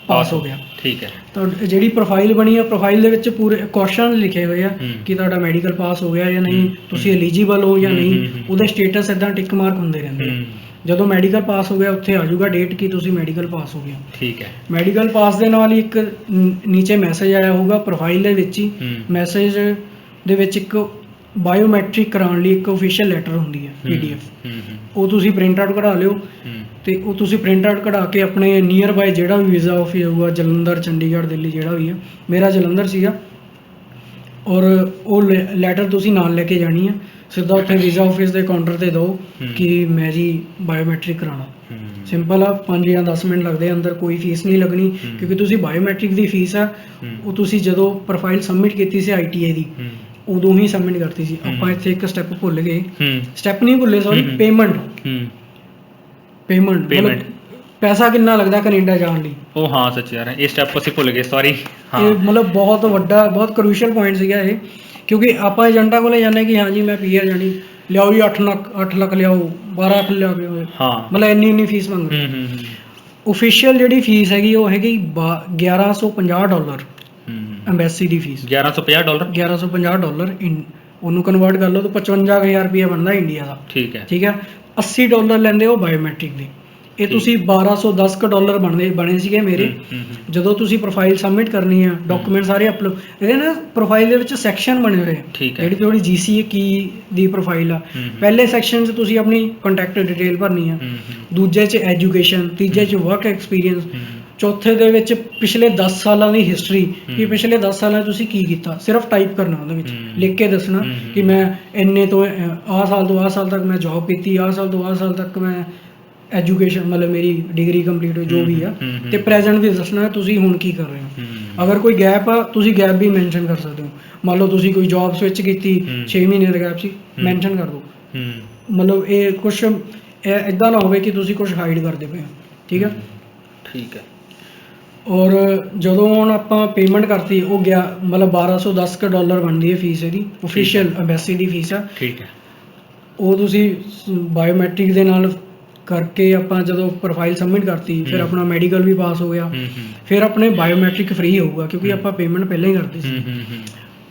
ਪਾਸ ਹੋ ਗਿਆ। ਠੀਕ ਹੈ। ਤਾਂ ਜਿਹੜੀ ਪ੍ਰੋਫਾਈਲ ਬਣੀ ਆ, ਪ੍ਰੋਫਾਈਲ ਦੇ ਵਿੱਚ ਪੂਰੇ ਕੁਐਸਚਨ ਲਿਖੇ ਹੋਏ ਆ ਕਿ ਤੁਹਾਡਾ ਮੈਡੀਕਲ ਪਾਸ ਹੋ ਗਿਆ ਜਾਂ ਨਹੀਂ, ਤੁਸੀਂ ਐਲੀਜੀਬਲ ਹੋ ਜਾਂ ਨਹੀਂ, ਉਹਦੇ ਸਟੇਟਸ ਇਦਾਂ ਟਿਕ ਮਾਰਕ ਹੁੰਦੇ ਰਹਿੰਦੇ ਆ। ਜਦੋਂ ਮੈਡੀਕਲ ਪਾਸ ਹੋ ਗਿਆ ਉੱਥੇ ਆ ਜਾਊਗਾ ਡੇਟ ਕਿ ਤੁਸੀਂ ਮੈਡੀਕਲ ਪਾਸ ਹੋ ਗਿਆ। ਠੀਕ ਹੈ। ਮੈਡੀਕਲ ਪਾਸ ਦੇ ਨਾਲ ਹੀ ਇੱਕ ਨੀਚੇ ਮੈਸੇਜ ਆਇਆ ਹੋਊਗਾ ਪ੍ਰੋਫਾਈਲ ਦੇ ਵਿੱਚ ਹੀ, ਮੈਸੇਜ ਦੇ ਵਿੱਚ ਇੱਕ ਬਾਇਓਮੈਟ੍ਰਿਕ ਕਰਾਉਣ ਲਈ ਇੱਕ ਓਫੀਸ਼ੀਅਲ ਲੈਟਰ ਹੁੰਦੀ ਹੈ PDF, ਉਹ ਤੁਸੀਂ ਪ੍ਰਿੰਟ ਆਊਟ ਕਢਾ ਲਿਓ। ਤੇ ਉਹ ਤੁਸੀਂ ਪ੍ਰਿੰਟ ਆਊਟ ਕਢਾ ਕੇ ਆਪਣੇ ਨੀਅਰ ਬਾਏ ਜਿਹੜਾ ਵੀ ਵੀਜ਼ਾ ਆਫਿਸ ਹੋਊਗਾ, ਜਲੰਧਰ, ਚੰਡੀਗੜ੍ਹ, ਦਿੱਲੀ ਜਿਹੜਾ ਵੀ ਹੈ, ਮੇਰਾ ਜਲੰਧਰ ਸੀਗਾ, ਔਰ ਉਹ ਲੈਟਰ ਤੁਸੀਂ ਨਾਲ ਲੈ ਕੇ ਜਾਣੀ ਹੈ। ਸਿੱਧਾ ਉੱਥੇ ਵੀਜ਼ਾ ਆਫਿਸ ਦੇ ਕਾਊਂਟਰ ਤੇ ਦਿਓ ਕਿ ਮੈਂ ਜੀ ਬਾਇਓਮੈਟ੍ਰਿਕ ਕਰਾਉਣਾ। ਸਿੰਪਲ ਆ, 5 ਜਾਂ 10 ਮਿੰਟ ਲੱਗਦੇ, ਅੰਦਰ ਕੋਈ ਫੀਸ ਨਹੀਂ ਲੱਗਣੀ, ਕਿਉਂਕਿ ਤੁਸੀਂ ਬਾਇਓਮੈਟ੍ਰਿਕ ਦੀ ਫੀਸ ਆ ਉਹ ਤੁਸੀਂ ਜਦੋਂ ਪ੍ਰੋਫਾਈਲ ਸਬਮਿਟ ਕੀਤੀ ਸੀ ITA ਦੀ, ਉਦੋਂ ਹੀ ਸਬਮਿਟ ਕਰਤੀ ਸੀ। ਆਪਾਂ ਇੱਥੇ ਇੱਕ ਸਟੈਪ ਭੁੱਲ ਗਏ, ਸਟੈਪ ਨਹੀਂ ਭੁੱਲੇ, ਸੌਰੀ, ਪੇਮੈਂਟ ਪੈਸਾ ਕਿੰਨਾ ਲੱਗਦਾ ਕੈਨੇਡਾ ਜਾਣ ਲਈ। ਉਹ ਹਾਂ ਸੱਚ ਯਾਰ, ਇਹ ਸਟੈਪ ਅਸੀਂ ਭੁੱਲ ਗਏ, ਸੌਰੀ। ਇਹ ਮਤਲਬ ਬਹੁਤ ਵੱਡਾ, ਬਹੁਤ ਕਰੂਸ਼ੀਅਲ ਪੁਆਇੰਟ ਸੀਗਾ ਇਹ, ਕਿਉਂਕਿ ਆਪਾਂ ਏਜੰਟਾਂ ਕੋਲੇ ਜਾਂਦੇ ਕਿ ਹਾਂ ਜੀ ਮੈਂ PR ਜਾਣੀ, ਲਿਆਓ ਜੀ 8 ਲੱਖ ਲਿਆਓ, 12 ਲੱਖ ਲਿਆ ਕੇ, ਮਤਲਬ ਇੰਨੀ ਫੀਸ ਮੰਗ ਰਹੇ। ਓਫੀਸ਼ੀਅਲ ਜਿਹੜੀ ਫੀਸ ਹੈਗੀ ਉਹ ਹੈਗੀ $1150 ਐਮਬੈਸੀ ਦੀ ਫੀਸ। $1150 ਉਹਨੂੰ ਕਨਵਰਟ ਕਰ ਲਓ ਤਾਂ $55,000 ਰੁਪਇਆ ਬਣਦਾ ਇੰਡੀਆ ਦਾ। ਠੀਕ ਹੈ। ਠੀਕ ਹੈ। $80 ਲੈਂਦੇ ਉਹ ਬਾਇਓਮੈਟ੍ਰਿਕ ਦੇ। ਇਹ ਤੁਸੀਂ $1210 ਬਣੇ ਸੀਗੇ ਮੇਰੇ। ਜਦੋਂ ਤੁਸੀਂ ਪ੍ਰੋਫਾਈਲ ਸਬਮਿਟ ਕਰਨੀ ਆ, ਡਾਕੂਮੈਂਟ ਸਾਰੇ ਅਪਲੋਡ ਇਹਦੇ ਨਾ ਪ੍ਰੋਫਾਈਲ ਦੇ ਵਿੱਚ ਸੈਕਸ਼ਨ ਬਣੇ ਹੋਏ ਆ। ਠੀਕ ਹੈ। ਜਿਹੜੀ ਤੁਹਾਡੀ GCA ਕੀ ਦੀ ਪ੍ਰੋਫਾਈਲ ਆ, ਪਹਿਲੇ ਸੈਕਸ਼ਨ 'ਚ ਤੁਸੀਂ ਆਪਣੀ ਕੰਟੈਕਟ ਡਿਟੇਲ ਭਰਨੀ ਆ, ਦੂਜੇ 'ਚ ਐਜੂਕੇਸ਼ਨ, ਤੀਜੇ 'ਚ ਵਰਕ ਐਕਸਪੀਰੀਅੰਸ, ਚੌਥੇ ਦੇ ਵਿੱਚ ਪਿਛਲੇ 10 ਸਾਲਾਂ ਦੀ ਹਿਸਟਰੀ, ਕਿ ਪਿਛਲੇ 10 ਸਾਲਾਂ 'ਚ ਤੁਸੀਂ ਕੀ ਕੀਤਾ, ਸਿਰਫ ਟਾਈਪ ਕਰਨਾ ਉਹਦੇ ਵਿੱਚ, ਲਿਖ ਕੇ ਦੱਸਣਾ ਕਿ ਮੈਂ ਇੰਨੇ ਤੋਂ ਆਹ ਸਾਲ ਤੋਂ ਆਹ ਸਾਲ ਤੱਕ ਮੈਂ ਜੌਬ ਕੀਤੀ, ਆਹ ਸਾਲ ਤੋਂ ਆਹ ਸਾਲ ਤੱਕ ਮੈਂ ਐਜੂਕੇਸ਼ਨ ਮਤਲਬ ਮੇਰੀ ਡਿਗਰੀ ਕੰਪਲੀਟ ਹੋਈ ਜੋ ਵੀ ਆ, ਤੇ ਪ੍ਰੈਜ਼ੈਂਟ ਵੀ ਦੱਸਣਾ ਤੁਸੀਂ ਹੁਣ ਕੀ ਕਰ ਰਹੇ ਹੋ। ਅਗਰ ਕੋਈ ਗੈਪ ਆ ਤੁਸੀਂ ਗੈਪ ਵੀ ਮੈਂਸ਼ਨ ਕਰ ਸਕਦੇ ਹੋ। ਮੰਨ ਲਓ ਤੁਸੀਂ ਕੋਈ ਜੌਬ ਸਵਿਚ ਕੀਤੀ 6 ਮਹੀਨੇ ਦਾ ਗੈਪ ਸੀ, ਮੈਂਸ਼ਨ ਕਰ ਦਿਓ। ਮਤਲਬ ਇਹ ਕੁਛ ਇੱਦਾਂ ਨਾ ਹੋਵੇ ਕਿ ਤੁਸੀਂ ਕੁਛ ਹਾਈਡ ਕਰਦੇ ਪਏ ਹੋ। ਠੀਕ ਆ। ਠੀਕ ਹੈ। ਔਰ ਜਦੋਂ ਹੁਣ ਆਪਾਂ ਪੇਮੈਂਟ ਕਰਤੀ, ਉਹ ਗਿਆ ਮਤਲਬ $1210 ਬਣਦੀ ਹੈ ਫੀਸ ਇਹਦੀ, ਓਫੀਸ਼ੀਅਲ ਐਮਬੈਸੀ ਦੀ ਫੀਸ ਆ। ਠੀਕ ਹੈ। ਉਹ ਤੁਸੀਂ ਬਾਇਓਮੈਟ੍ਰਿਕ ਦੇ ਨਾਲ ਕਰਕੇ ਆਪਾਂ ਜਦੋਂ ਪ੍ਰੋਫਾਈਲ ਸਬਮਿਟ ਕਰਤੀ, ਫਿਰ ਆਪਣਾ ਮੈਡੀਕਲ ਵੀ ਪਾਸ ਹੋ ਗਿਆ, ਫਿਰ ਆਪਣੇ ਬਾਇਓਮੈਟ੍ਰਿਕ ਫ੍ਰੀ ਹੋਊਗਾ ਕਿਉਂਕਿ ਆਪਾਂ ਪੇਮੈਂਟ ਪਹਿਲਾਂ ਹੀ ਕਰਤੀ ਸੀ।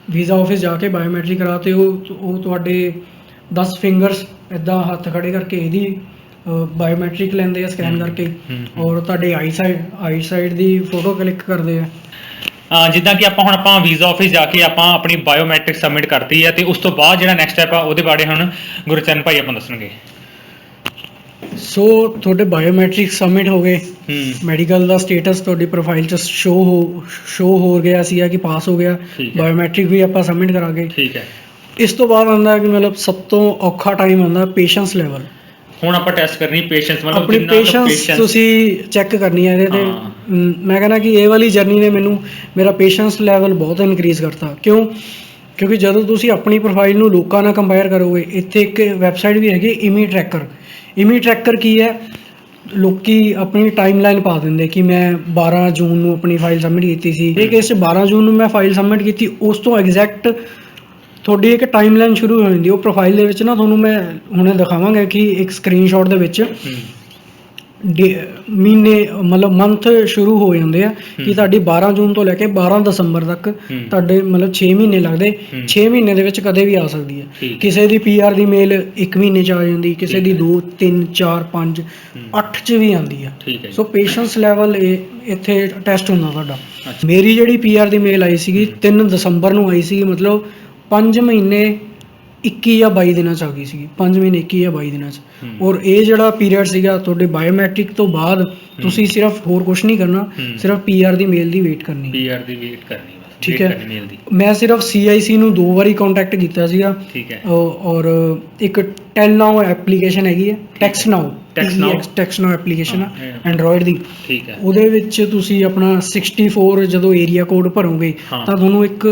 ਵੀਜ਼ਾ ਆਫਿਸ ਜਾ ਕੇ ਬਾਇਓਮੈਟ੍ਰਿਕ ਕਰਾਤੇ, ਉਹ ਤੁਹਾਡੇ 10 ਫਿੰਗਰਸ ਇੱਦਾਂ ਹੱਥ ਖੜੇ ਕਰਕੇ ਇਹਦੀ ਬਾਇਓਮੈਟ੍ਰਿਕ ਲੈਂਦੇ ਆ ਸਕੈਨ ਕਰਕੇ, ਔਰ ਤੁਹਾਡੇ ਆਈ ਸਾਈਡ ਦੀ ਫੋਟੋ ਕਲਿੱਕ ਕਰਦੇ ਆ। ਜਿੱਦਾਂ ਕਿ ਆਪਾਂ ਵੀਜ਼ਾ ਆਫਿਸ ਜਾ ਕੇ ਆਪਾਂ ਆਪਣੀ ਬਾਇਓਮੈਟ੍ਰਿਕ ਸਬਮਿਟ ਕਰਤੀ ਹੈ, ਤੇ ਉਸ ਤੋਂ ਬਾਅਦ ਜਿਹੜਾ ਨੈਕਸਟ ਸਟੈਪ ਆ ਉਹਦੇ ਬਾਰੇ ਹੁਣ ਗੁਰਚਰਨ ਭਾਈ ਆਪਾਂ ਦੱਸਣਗੇ। ਸੋ ਤੁਹਾਡੇ ਬਾਇਓਮੈਟ੍ਰਿਕ ਸਬਮਿਟ ਹੋ ਗਏ, ਮੈਡੀਕਲ ਦਾ ਸਟੇਟਸ ਤੁਹਾਡੀ ਪ੍ਰੋਫਾਈਲ 'ਚ ਸ਼ੋ ਹੋ ਗਿਆ ਸੀਗਾ ਕਿ ਪਾਸ ਹੋ ਗਿਆ, ਬਾਇਓਮੈਟ੍ਰਿਕ ਵੀ ਆਪਾਂ ਸਬਮਿਟ ਕਰਾ ਗਏ। ਠੀਕ ਹੈ। ਇਸ ਤੋਂ ਬਾਅਦ ਆਉਂਦਾ ਕਿ ਮਤਲਬ ਸਭ ਤੋਂ ਔਖਾ ਟਾਈਮ ਆਉਂਦਾ ਪੇਸ਼ੈਂਸ ਲੈਵਲ। ਹੁਣ ਆਪਾਂ ਟੈਸਟ ਕਰਨੀ ਪੇਸ਼ੈਂਸ, ਮਤਲਬ ਆਪਣੀ ਪੇਸ਼ੈਂਸ ਤੁਸੀਂ ਚੈੱਕ ਕਰਨੀ ਹੈ ਇਹਦੇ ਤੇ। ਮੈਂ ਕਹਿੰਦਾ ਕਿ ਇਹ ਵਾਲੀ ਜਰਨੀ ਨੇ ਮੇਰਾ ਪੇਸ਼ੈਂਸ ਲੈਵਲ ਬਹੁਤ ਇਨਕਰੀਜ਼ ਕਰਤਾ। ਕਿਉਂਕਿ ਜਦੋਂ ਤੁਸੀਂ ਆਪਣੀ ਪ੍ਰੋਫਾਈਲ ਨੂੰ ਲੋਕਾਂ ਨਾਲ ਕੰਪੇਅਰ ਕਰੋਗੇ, ਇੱਥੇ ਇੱਕ ਵੈਬਸਾਈਟ ਵੀ ਹੈਗੀ ਇਮੀ ਟਰੈਕਰ ਕੀ ਹੈ, ਲੋਕੀ ਆਪਣੀ ਟਾਈਮਲਾਈਨ ਪਾ ਦਿੰਦੇ ਕਿ ਮੈਂ 12 ਜੂਨ ਨੂੰ ਆਪਣੀ ਫਾਈਲ ਸਬਮਿਟ ਕੀਤੀ ਸੀ। ਇਹ ਕੇਸ 'ਚ 12 ਜੂਨ ਨੂੰ ਮੈਂ ਫਾਈਲ ਸਬਮਿਟ ਕੀਤੀ, ਉਸ ਤੋਂ ਐਗਜ਼ੈਕਟ ਤੁਹਾਡੀ ਇੱਕ ਟਾਈਮਲਾਈਨ ਸ਼ੁਰੂ ਹੋ ਜਾਂਦੀ। ਉਹ ਪ੍ਰੋਫਾਈਲ ਦੇ ਵਿੱਚ ਨਾ ਤੁਹਾਨੂੰ ਮੈਂ ਹੁਣੇ ਦਿਖਾਵਾਂਗਾ ਕਿ ਇੱਕ ਸਕਰੀਨਸ਼ਾਟ ਦੇ ਵਿੱਚ ਮਹੀਨੇ ਮਤਲਬ ਮੰਥ ਸ਼ੁਰੂ ਹੋ ਜਾਂਦੇ ਆ ਕਿ ਤੁਹਾਡੀ 12 ਜੂਨ ਤੋਂ ਲੈ ਕੇ 12 ਦਸੰਬਰ ਤੱਕ ਤੁਹਾਡੇ ਮਤਲਬ 6 ਮਹੀਨੇ ਲੱਗਦੇ। 6 ਮਹੀਨੇ ਦੇ ਵਿੱਚ ਕਦੇ ਵੀ ਆ ਸਕਦੀ ਹੈ। ਕਿਸੇ ਦੀ PR ਦੀ ਮੇਲ 1 ਮਹੀਨੇ 'ਚ ਆ ਜਾਂਦੀ, ਕਿਸੇ ਦੀ 2 3 4 5 8 'ਚ ਵੀ ਆਉਂਦੀ ਆ। ਸੋ ਪੇਸ਼ੈਂਸ ਲੈਵਲ ਇੱਥੇ ਟੈਸਟ ਹੁੰਦਾ ਤੁਹਾਡਾ। ਮੇਰੀ ਜਿਹੜੀ PR ਦੀ ਮੇਲ ਆਈ ਸੀਗੀ 3 ਦਸੰਬਰ ਨੂੰ ਆਈ ਸੀਗੀ, ਮਤਲਬ 5 ਮਹੀਨੇ 21 ਜਾਂ 22 ਦਿਨਾਂ 'ਚ ਆ ਗਈ ਸੀਗੀ। 5 ਮਹੀਨੇ 21 ਜਾਂ 22 ਦਿਨਾਂ 'ਚ। ਔਰ ਇਹ ਜਿਹੜਾ ਪੀਰੀਅਡ ਸੀਗਾ ਤੁਹਾਡੇ ਬਾਇਓਮੈਟ੍ਰਿਕ ਤੋਂ ਬਾਅਦ, ਤੁਸੀਂ ਸਿਰਫ ਹੋਰ ਕੁਝ ਨਹੀਂ ਕਰਨਾ, ਸਿਰਫ PR ਦੀ ਮੇਲ ਦੀ ਵੇਟ ਕਰਨੀ। ਠੀਕ ਹੈ। ਮੈਂ ਸਿਰਫ CIC ਨੂੰ 2 ਵਾਰੀ ਕੰਟੈਕਟ ਕੀਤਾ ਸੀਗਾ। ਠੀਕ ਹੈ। ਔਰ ਇੱਕ ਟੈਲਨਾਓ ਐਪਲੀਕੇਸ਼ਨ ਹੈਗੀ ਹੈ, ਟੈਕਸਨਾਓ ਐਪਲੀਕੇਸ਼ਨ ਆ ਐਂਡਰੋਇਡ ਦੀ। ਠੀਕ ਹੈ। ਉਹਦੇ ਵਿੱਚ ਤੁਸੀਂ ਆਪਣਾ 64 ਜਦੋਂ ਏਰੀਆ ਕੋਡ ਭਰੋਗੇ ਤਾਂ ਤੁਹਾਨੂੰ ਇੱਕ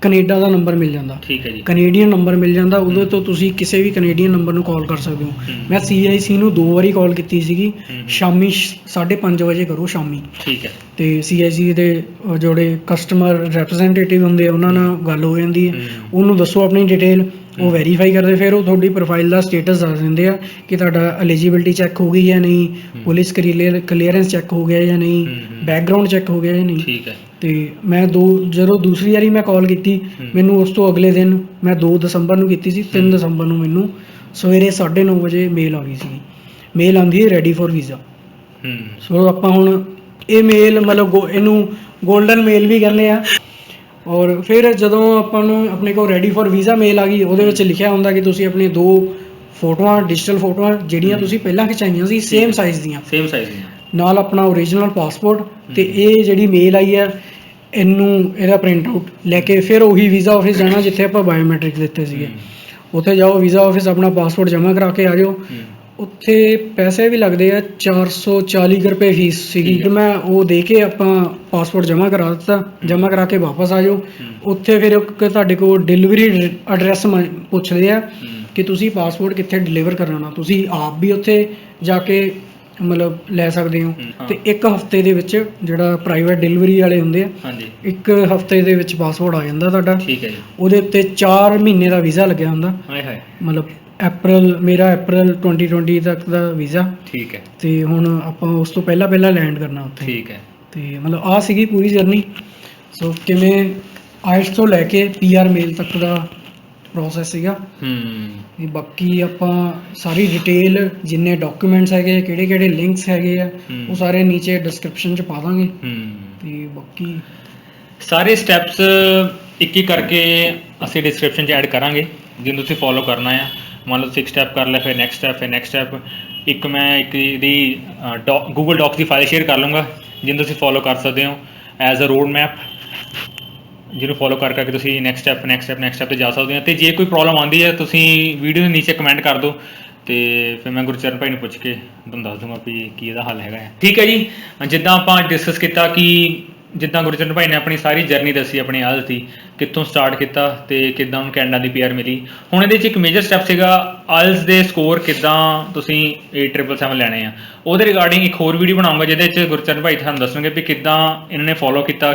ਕੈਨੇਡਾ ਦਾ ਨੰਬਰ ਮਿਲ ਜਾਂਦਾ। ਠੀਕ ਹੈ ਜੀ। ਕੈਨੇਡੀਅਨ ਨੰਬਰ ਮਿਲ ਜਾਂਦਾ, ਉਹਦੇ ਤੋਂ ਤੁਸੀਂ ਕਿਸੇ ਵੀ ਕੈਨੇਡੀਅਨ ਨੰਬਰ ਨੂੰ ਕਾਲ ਕਰ ਸਕਦੇ ਹੋ। ਮੈਂ CIC ਨੂੰ 2 ਵਾਰੀ ਕਾਲ ਕੀਤੀ ਸੀਗੀ, ਸ਼ਾਮੀ 5:30 ਵਜੇ ਕਰੋ ਸ਼ਾਮੀ। ਠੀਕ ਹੈ। ਤੇ CIC ਦੇ ਜਿਹੜੇ ਕਸਟਮਰ ਰਿਪਰੈਜ਼ੈਂਟੇਟਿਵ ਹੁੰਦੇ ਆ ਉਹਨਾਂ ਨਾਲ ਗੱਲ ਹੋ ਜਾਂਦੀ ਹੈ, ਉਹਨੂੰ ਦੱਸੋ ਆਪਣੀ ਡਿਟੇਲ, ਉਹ ਵੈਰੀਫਾਈ ਕਰਦੇ, ਫਿਰ ਉਹ ਤੁਹਾਡੀ ਪ੍ਰੋਫਾਈਲ ਦਾ ਸਟੇਟਸ ਦੱਸ ਦਿੰਦੇ ਆ ਕਿ ਤੁਹਾਡਾ ਐਲੀਜੀਬਿਲਟੀ ਚੈੱਕ ਹੋ ਗਈ ਜਾਂ ਨਹੀਂ, ਪੁਲਿਸ ਕਲੀਅਰੈਂਸ ਚੈੱਕ ਹੋ ਗਿਆ ਜਾਂ ਨਹੀਂ, ਬੈਕਗਰਾਊਂਡ ਚੈੱਕ ਹੋ ਗਿਆ ਜਾਂ ਨਹੀਂ। ਠੀਕ ਹੈ। ਤੇ ਮੈਂ ਜਦੋਂ ਦੂਸਰੀ ਵਾਰੀ ਮੈਂ ਕਾਲ ਕੀਤੀ, ਮੈਨੂੰ ਉਸ ਤੋਂ ਅਗਲੇ ਦਿਨ, ਮੈਂ 2 ਦਸੰਬਰ ਨੂੰ ਕੀਤੀ ਸੀ, 3 ਦਸੰਬਰ ਨੂੰ ਮੈਨੂੰ ਸਵੇਰੇ 9:30 ਵਜੇ ਮੇਲ ਆ ਗਈ ਸੀਗੀ। ਮੇਲ ਆਉਂਦੀ ਹੈ ਰੈਡੀ ਫॉर ਵੀਜ਼ਾ। ਸੋ ਆਪਾਂ ਹੁਣ ਇਹ ਮੇਲ ਮਤਲਬ ਇਹਨੂੰ ਗੋਲਡਨ ਮੇਲ ਵੀ ਕਹਿੰਦੇ ਆ। ਔਰ ਫਿਰ ਜਦੋਂ ਆਪਾਂ ਨੂੰ ਆਪਣੇ ਕੋਲ ਰੈਡੀ ਫॉर ਵੀਜ਼ਾ ਮੇਲ ਆ ਗਈ, ਉਹਦੇ ਵਿੱਚ ਲਿਖਿਆ ਹੁੰਦਾ ਕਿ ਤੁਸੀਂ ਆਪਣੀ 2 ਫੋਟੋਆਂ, ਡਿਜੀਟਲ ਫੋਟੋਆਂ ਜਿਹੜੀਆਂ ਤੁਸੀਂ ਪਹਿਲਾਂ ਖਿਚਾਈਆਂ ਸੀ, ਸੇਮ ਸਾਈਜ਼ ਦੀਆਂ ਨਾਲ ਆਪਣਾ ਓਰੀਜਨਲ ਪਾਸਪੋਰਟ, ਤੇ ਇਹ ਜਿਹੜੀ ਮੇਲ ਆਈ ਹੈ ਇਹਦਾ ਪ੍ਰਿੰਟ ਆਊਟ ਲੈ ਕੇ ਫਿਰ ਉਹੀ ਵੀਜ਼ਾ ਆਫਿਸ ਜਾਣਾ ਜਿੱਥੇ ਆਪਾਂ ਬਾਇਓਮੈਟ੍ਰਿਕ ਦਿੱਤੇ ਸੀਗੇ। ਉੱਥੇ ਜਾਓ, ਵੀਜ਼ਾ ਆਫਿਸ ਆਪਣਾ ਪਾਸਪੋਰਟ ਜਮ੍ਹਾਂ ਕਰਾ ਕੇ ਆ ਜਾਓ। ਉੱਥੇ ਪੈਸੇ ਵੀ ਲੱਗਦੇ ਆ, 440 ਰੁਪਏ ਫੀਸ ਸੀਗੀ, ਕਿ ਮੈਂ ਉਹ ਦੇ ਕੇ ਆਪਾਂ ਪਾਸਪੋਰਟ ਜਮ੍ਹਾਂ ਕਰਾ ਦਿੱਤਾ, ਜਮ੍ਹਾਂ ਕਰਾ ਕੇ ਵਾਪਸ ਆ ਜਾਓ। ਉੱਥੇ ਫਿਰ ਤੁਹਾਡੇ ਕੋਲ ਡਿਲੀਵਰੀ ਐਡਰੈਸ ਪੁੱਛਦੇ ਆ ਕਿ ਤੁਸੀਂ ਪਾਸਪੋਰਟ ਕਿੱਥੇ ਡਿਲੀਵਰ ਕਰਨਾ। ਤੁਸੀਂ ਆਪ ਵੀ ਉੱਥੇ ਜਾ ਕੇ ਮਤਲਬ ਲੈ ਸਕਦੇ ਹੋ। ਤੇ 1 ਹਫ਼ਤੇ ਦੇ ਵਿੱਚ ਜਿਹੜਾ ਪ੍ਰਾਈਵੇਟ ਡਿਲੀਵਰੀ ਵਾਲੇ ਹੁੰਦੇ ਆ, 1 ਹਫ਼ਤੇ ਦੇ ਵਿੱਚ ਪਾਸਪੋਰਟ ਆ ਜਾਂਦਾ ਤੁਹਾਡਾ। ਠੀਕ ਹੈ ਜੀ। ਉਹਦੇ ਉੱਤੇ 4 ਮਹੀਨੇ ਦਾ ਵੀਜ਼ਾ ਲੱਗਿਆ ਹੁੰਦਾ। ਮਤਲਬ ਮੇਰਾ ਅਪ੍ਰੈਲ 2020 ਤੱਕ ਦਾ ਵੀਜ਼ਾ। ਠੀਕ ਹੈ। ਤੇ ਹੁਣ ਆਪਾਂ ਉਸ ਤੋਂ ਪਹਿਲਾਂ ਲੈਂਡ ਕਰਨਾ ਉੱਥੇ। ਠੀਕ ਹੈ। ਤੇ ਮਤਲਬ ਆਹ ਸੀਗੀ ਪੂਰੀ ਜਰਨੀ। ਸੋ ਕਿਵੇਂ ਆਇਲਟਸ ਤੋਂ ਲੈ ਕੇ PR ਮੇਲ ਤੱਕ ਦਾ ਪ੍ਰੋਸੈਸ ਸੀਗਾ। ਹੂੰ ਤੇ ਬਾਕੀ ਆਪਾਂ ਸਾਰੀ ਡਿਟੇਲ ਜਿੰਨੇ ਡਾਕੂਮੈਂਟਸ ਹੈਗੇ, ਕਿਹੜੇ ਕਿਹੜੇ ਲਿੰਕਸ ਹੈਗੇ ਆ, ਉਹ ਸਾਰੇ ਨੀਚੇ ਡਿਸਕ੍ਰਿਪਸ਼ਨ 'ਚ ਪਾ ਦਾਂਗੇ। ਤੇ ਬਾਕੀ ਸਾਰੇ ਸਟੈਪਸ ਇੱਕ ਇੱਕ ਕਰਕੇ ਅਸੀਂ ਡਿਸਕ੍ਰਿਪਸ਼ਨ 'ਚ ਐਡ ਕਰਾਂਗੇ, ਜਿਹਨੂੰ ਤੁਸੀਂ ਫੋਲੋ ਕਰਨਾ ਆ। ਮੰਨ ਲਓ ਤੁਸੀਂ ਇੱਕ ਸਟੈਪ ਕਰ ਲਿਆ, ਫਿਰ ਨੈਕਸਟ ਸਟੈਪ, ਫਿਰ ਨੈਕਸਟ ਸਟੈਪ। ਮੈਂ ਇੱਕ ਇਹਦੀ ਗੂਗਲ ਡਾਕਸ ਦੀ ਫਾਈਲ ਸ਼ੇਅਰ ਕਰ ਲੂੰਗਾ, ਜਿਹਨੂੰ ਤੁਸੀਂ ਫੋਲੋ ਕਰ ਸਕਦੇ ਹੋ ਐਜ਼ ਅ ਰੋਡ ਮੈਪ, ਜਿਹਨੂੰ ਫੋਲੋ ਕਰਕੇ ਤੁਸੀਂ ਨੈਕਸਟ ਸਟੈਪ 'ਤੇ ਜਾ ਸਕਦੇ ਹੋ। ਅਤੇ ਜੇ ਕੋਈ ਪ੍ਰੋਬਲਮ ਆਉਂਦੀ ਹੈ ਤੁਸੀਂ ਵੀਡੀਓ ਦੇ ਨੀਚੇ ਕਮੈਂਟ ਕਰ ਦਿਓ, ਅਤੇ ਫਿਰ ਮੈਂ ਗੁਰਚਰਨ ਭਾਈ ਨੂੰ ਪੁੱਛ ਕੇ ਤੁਹਾਨੂੰ ਦੱਸ ਦੂੰਗਾ ਵੀ ਕੀ ਇਹਦਾ ਹੱਲ ਹੈਗਾ। ਠੀਕ ਹੈ ਜੀ, ਜਿੱਦਾਂ ਆਪਾਂ ਡਿਸਕਸ ਕੀਤਾ ਕਿ ਜਿੱਦਾਂ ਗੁਰਚਰਨ ਭਾਈ ਨੇ ਆਪਣੀ ਸਾਰੀ ਜਰਨੀ ਦੱਸੀ ਆਪਣੀ ਆਇਲਸ ਦੀ, ਕਿੱਥੋਂ ਸਟਾਰਟ ਕੀਤਾ ਅਤੇ ਕਿੱਦਾਂ ਉਹਨੂੰ ਕੈਨੇਡਾ ਦੀ PR ਮਿਲੀ। ਹੁਣ ਇਹਦੇ 'ਚ ਇੱਕ ਮੇਜਰ ਸਟੈਪ ਸੀਗਾ ਆਇਲਸ ਦੇ ਸਕੋਰ ਕਿੱਦਾਂ ਤੁਸੀਂ 8777 ਲੈਣੇ ਆ। ਉਹਦੇ ਰਿਗਾਰਡਿੰਗ ਇੱਕ ਹੋਰ ਵੀਡੀਓ ਬਣਾਉਂਗਾ, ਜਿਹਦੇ 'ਚ ਗੁਰਚਰਨ ਭਾਈ ਤੁਹਾਨੂੰ ਦੱਸਣਗੇ ਵੀ ਕਿੱਦਾਂ ਇਹਨਾਂ ਨੇ ਫੋਲੋ ਕੀਤਾ,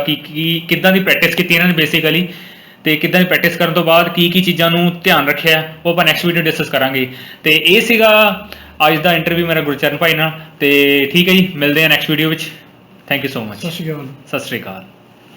ਕਿੱਦਾਂ ਦੀ ਪ੍ਰੈਕਟਿਸ ਕੀਤੀ ਇਹਨਾਂ ਨੇ ਬੇਸਿਕਲੀ, ਅਤੇ ਕਿੱਦਾਂ ਦੀ ਪ੍ਰੈਕਟਿਸ ਕਰਨ ਤੋਂ ਬਾਅਦ ਕੀ ਚੀਜ਼ਾਂ ਨੂੰ ਧਿਆਨ ਰੱਖਿਆ, ਉਹ ਆਪਾਂ ਨੈਕਸਟ ਵੀਡੀਓ ਡਿਸਕਸ ਕਰਾਂਗੇ। ਅਤੇ ਇਹ ਸੀਗਾ ਅੱਜ ਦਾ ਇੰਟਰਵਿਊ ਮੇਰਾ ਗੁਰਚਰਨ ਭਾਈ ਨਾਲ। ਅਤੇ ਠੀਕ ਹੈ ਜੀ, ਮਿਲਦੇ ਹਾਂ ਨੈਕਸਟ ਵੀਡੀਓ ਵਿੱਚ। Thank you so much. ਸਤਿ ਸ਼੍ਰੀ ਅਕਾਲ। ਸਤਿ ਸ਼੍ਰੀ ਅਕਾਲ।